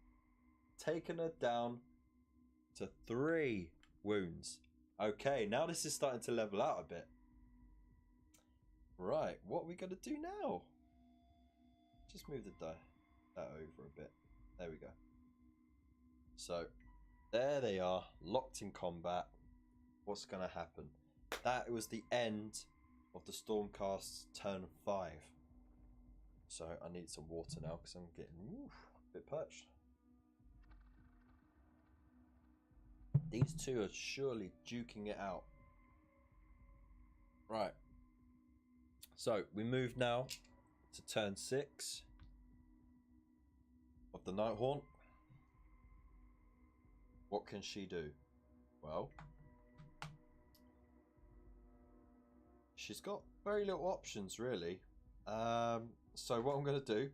taken her down to 3 wounds. Okay, now this is starting to level out a bit. Right, what are we going to do now? Just move that over a bit. There we go. So, there they are, locked in combat. What's going to happen? That was the end of the Stormcast's turn 5. So, I need some water now because I'm getting a bit parched. These two are surely duking it out. Right. So, we move now to turn 6 of the Night Haunt. What can she do? Well, she's got very little options, really. So what I'm going to do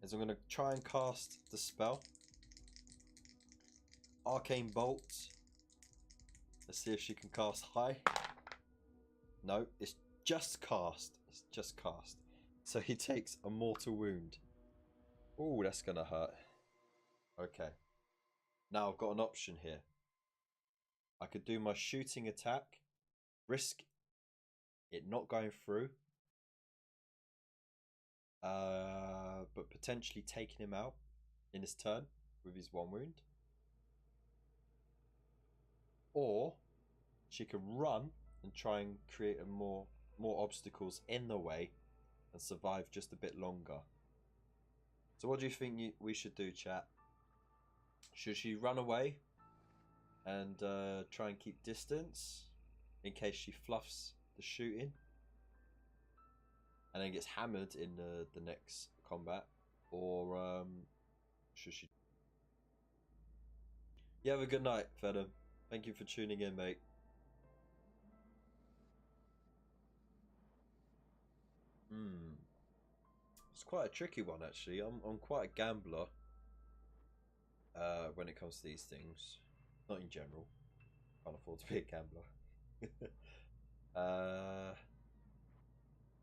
is I'm going to try and cast the spell. Arcane Bolt. Let's see if she can cast high. No, it's just cast. It's just cast. So he takes a mortal wound. Ooh, that's going to hurt. Okay. Now I've got an option here. I could do my shooting attack, risk it not going through, but potentially taking him out in his turn with his 1 wound. Or she can run and try and create more obstacles in the way and survive just a bit longer. So what do you think we should do, chat? Should she run away and try and keep distance in case she fluffs the shooting and then gets hammered in the next combat, or should she? You have a good night, Fedham. Thank you for tuning in, mate. It's quite a tricky one, actually. I'm quite a gambler when it comes to these things. Not in general. Can't afford to be a gambler.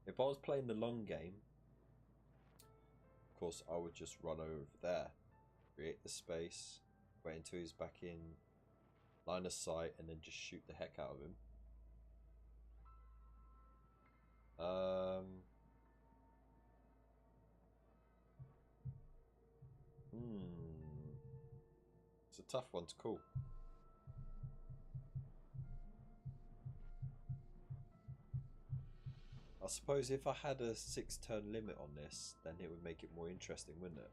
If I was playing the long game, of course, I would just run over there, create the space, wait until he's back in line of sight, and then just shoot the heck out of him. It's a tough one to call. I suppose if I had a 6-turn limit on this, then it would make it more interesting, wouldn't it?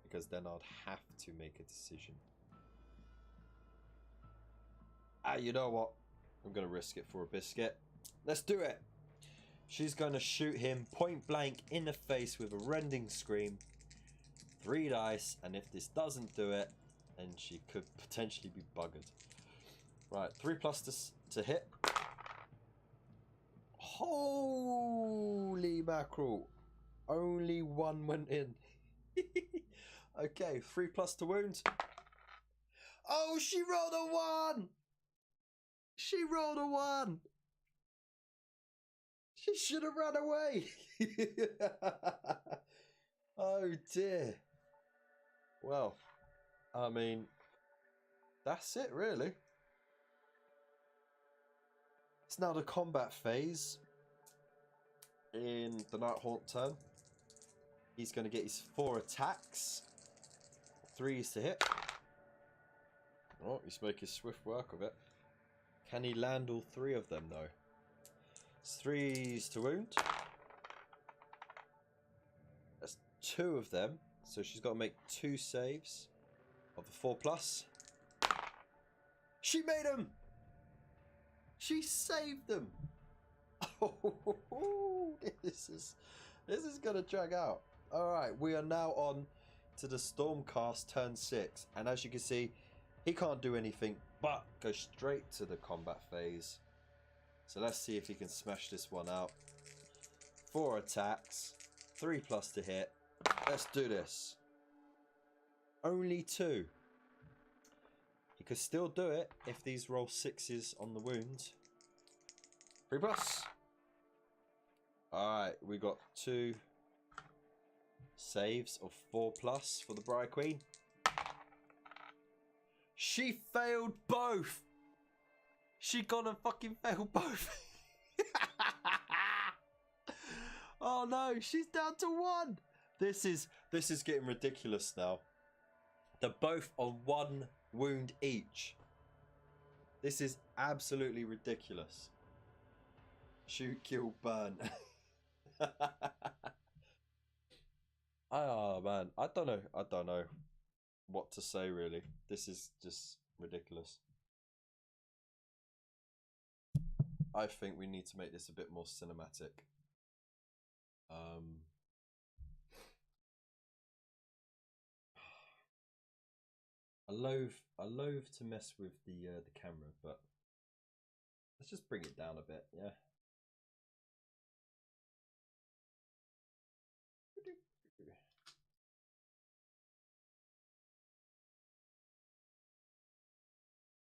Because then I'd have to make a decision. You know what? I'm going to risk it for a biscuit. Let's do it. She's going to shoot him point blank in the face with a rending scream. 3 dice, and if this doesn't do it, then she could potentially be buggered. Right, 3+ to hit. Holy mackerel. Only 1 went in. Okay, 3+ to wound. Oh, she rolled a 1! She rolled a 1! She should have run away! Oh dear. Well, I mean, that's it really. It's now the combat phase. In the Nighthaunt turn, he's going to get his 4 attacks. 3s to hit. Oh, he's making swift work of it. Can he land all 3 of them though? It's 3s to wound. That's 2 of them. So she's got to make 2 saves of the 4+. She made them! She saved them! Oh, this is gonna drag out. Alright, we are now on to the Stormcast turn 6. And as you can see, he can't do anything but go straight to the combat phase. So let's see if he can smash this one out. 4 attacks, 3+ to hit. Let's do this. Only 2. He could still do it if these roll 6s on the wound. 3+. Alright, we got 2 saves of 4+ for the Briar Queen. She failed both. She gonna fucking fail both. Oh no, she's down to 1. This is getting ridiculous now. They're both on 1 wound each. This is absolutely ridiculous. Shoot, kill, burn. Oh man, I don't know what to say really. This is just ridiculous. I think we need to make this a bit more cinematic. I loathe to mess with the camera, but let's just bring it down a bit, yeah.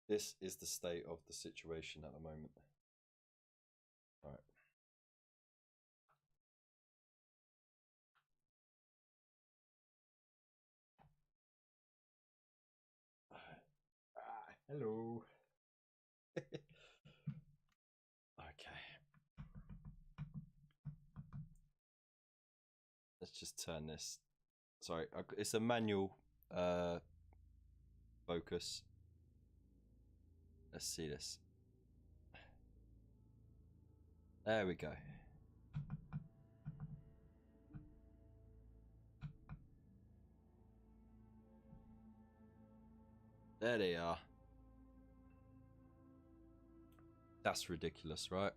This is the state of the situation at the moment. All right. Hello. Okay. Let's just turn this. Sorry, it's a manual focus. Let's see this. There we go. There they are. That's ridiculous, right?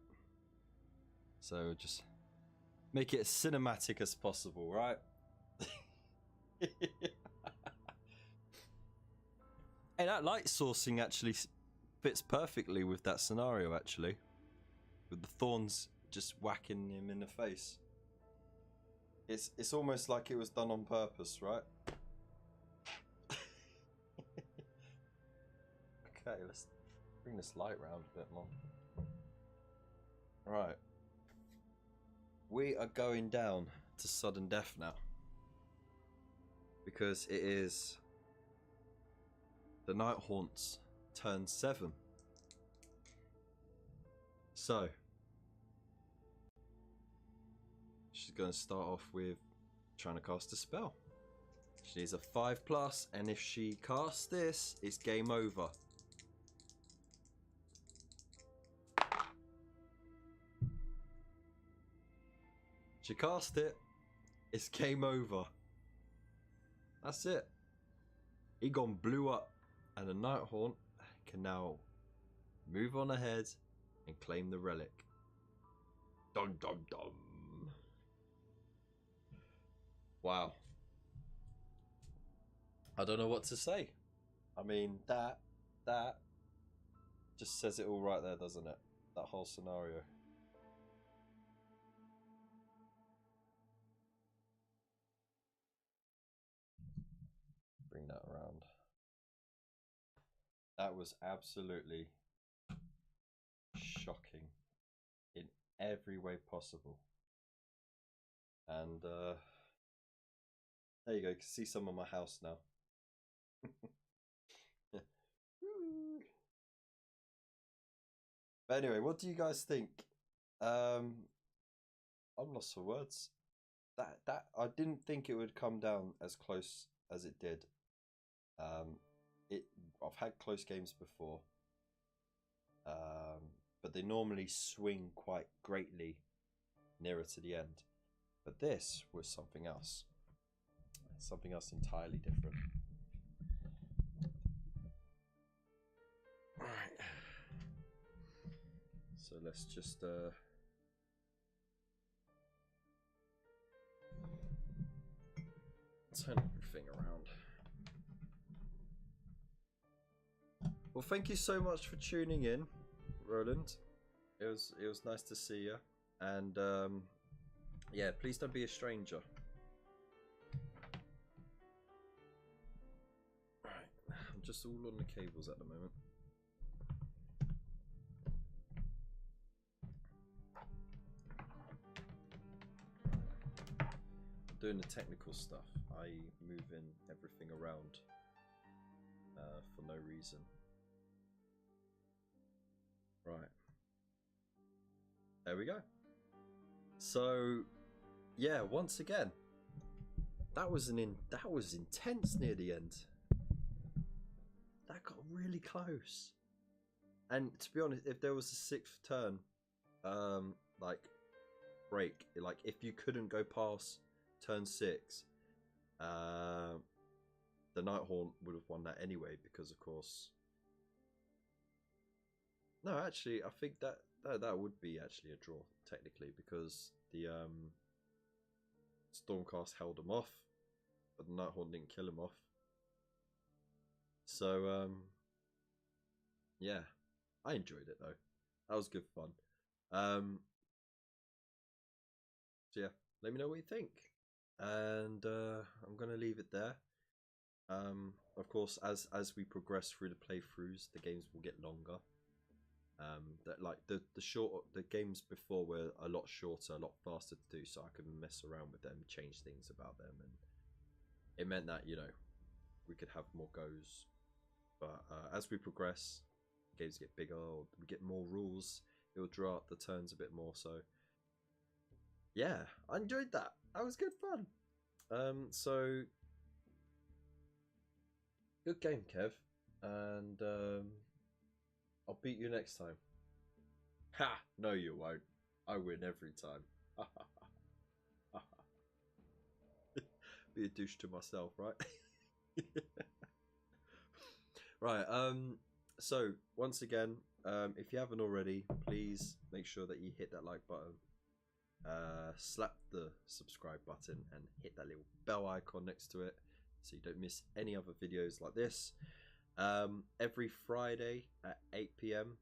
So just make it as cinematic as possible, right? Hey, that light sourcing actually fits perfectly with that scenario, actually. With the thorns just whacking him in the face. It's almost like it was done on purpose, right? Okay, let's bring this light round a bit more. Right. We are going down to sudden death now. Because it is the Night Haunts turn 7. So she's going to start off with trying to cast a spell. She needs a 5+, and if she casts this, it's game over. She cast it, it's game over. That's it. He gone blew up, and the Night Haunt can now move on ahead and claim the relic. Dum dum dum. Wow. I don't know what to say. I mean, that just says it all right there, doesn't it? That whole scenario. Bring that around. That was absolutely shocking in every way possible. And there you go, you can see some of my house now. But anyway, what do you guys think? I'm lost for words. That I didn't think it would come down as close as it did. I've had close games before, but they normally swing quite greatly nearer to the end. But this was something else entirely different. Right. So let's just turn everything around. Well, thank you so much for tuning in, Roland. It was nice to see you, and yeah, please don't be a stranger. Right, I'm just all on the cables at the moment. I'm doing the technical stuff. I move in everything around for no reason. Right. There we go. So, yeah, once again, that was intense near the end. That got really close. And to be honest, if there was a 6th turn, like break, like if you couldn't go past turn 6, the Night Haunt would have won that anyway, because of course. No, actually, I think that would be actually a draw technically, because the Stormcast held him off, but the Night Haunt didn't kill him off. So yeah, I enjoyed it though. That was good fun. So yeah, let me know what you think, and I'm gonna leave it there. Of course, as we progress through the playthroughs, the games will get longer. That like the games before were a lot shorter, a lot faster to do, so I could mess around with them, change things about them, and it meant that, you know, we could have more goes. But as we progress, games get bigger, or we get more rules, it'll draw out the turns a bit more. So yeah, I enjoyed that. That was good fun. So good game, Kev, and I'll beat you next time. Ha! No, you won't. I win every time. Be a douche to myself, right? Right, so once again, if you haven't already, please make sure that you hit that like button, slap the subscribe button, and hit that little bell icon next to it so you don't miss any other videos like this. Every Friday at 8 PM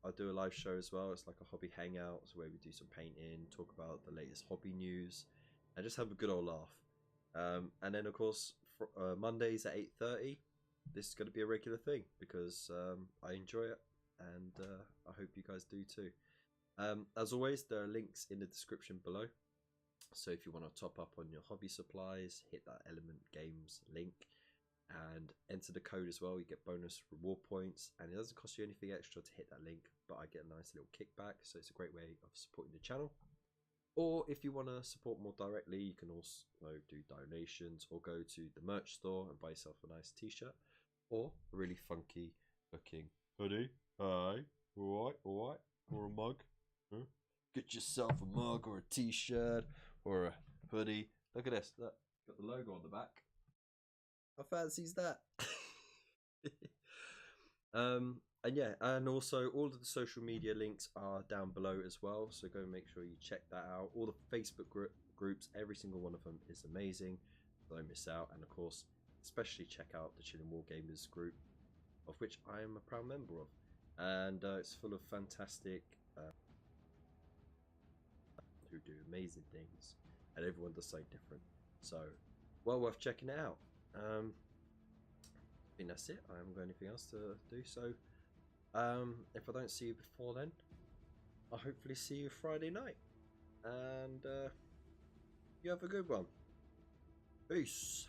I do a live show as well. It's like a hobby hangout where we do some painting, talk about the latest hobby news, and just have a good old laugh. And then of course Mondays at 8:30, this is going to be a regular thing because I enjoy it, and I hope you guys do too. As always, there are links in the description below, so if you want to top up on your hobby supplies, hit that Element Games link and enter the code as well. You get bonus reward points, and it doesn't cost you anything extra to hit that link, but I get a nice little kickback, so it's a great way of supporting the channel. Or if you want to support more directly, you can also do donations or go to the merch store and buy yourself a nice t-shirt or a really funky looking hoodie. Alright, or a mug. Huh? Get yourself a mug or a t-shirt or a hoodie. Look at this. Look, got the logo on the back. I fancies that. And yeah, and also all of the social media links are down below as well, so go and make sure you check that out. All the Facebook groups, every single one of them is amazing, don't miss out. And of course, especially check out the Chilling Wargamers group, of which I am a proud member of, and it's full of fantastic who do amazing things, and everyone does something different, so well worth checking it out. I think that's it. I haven't got anything else to do, so if I don't see you before then, I'll hopefully see you Friday night, and you have a good one. Peace.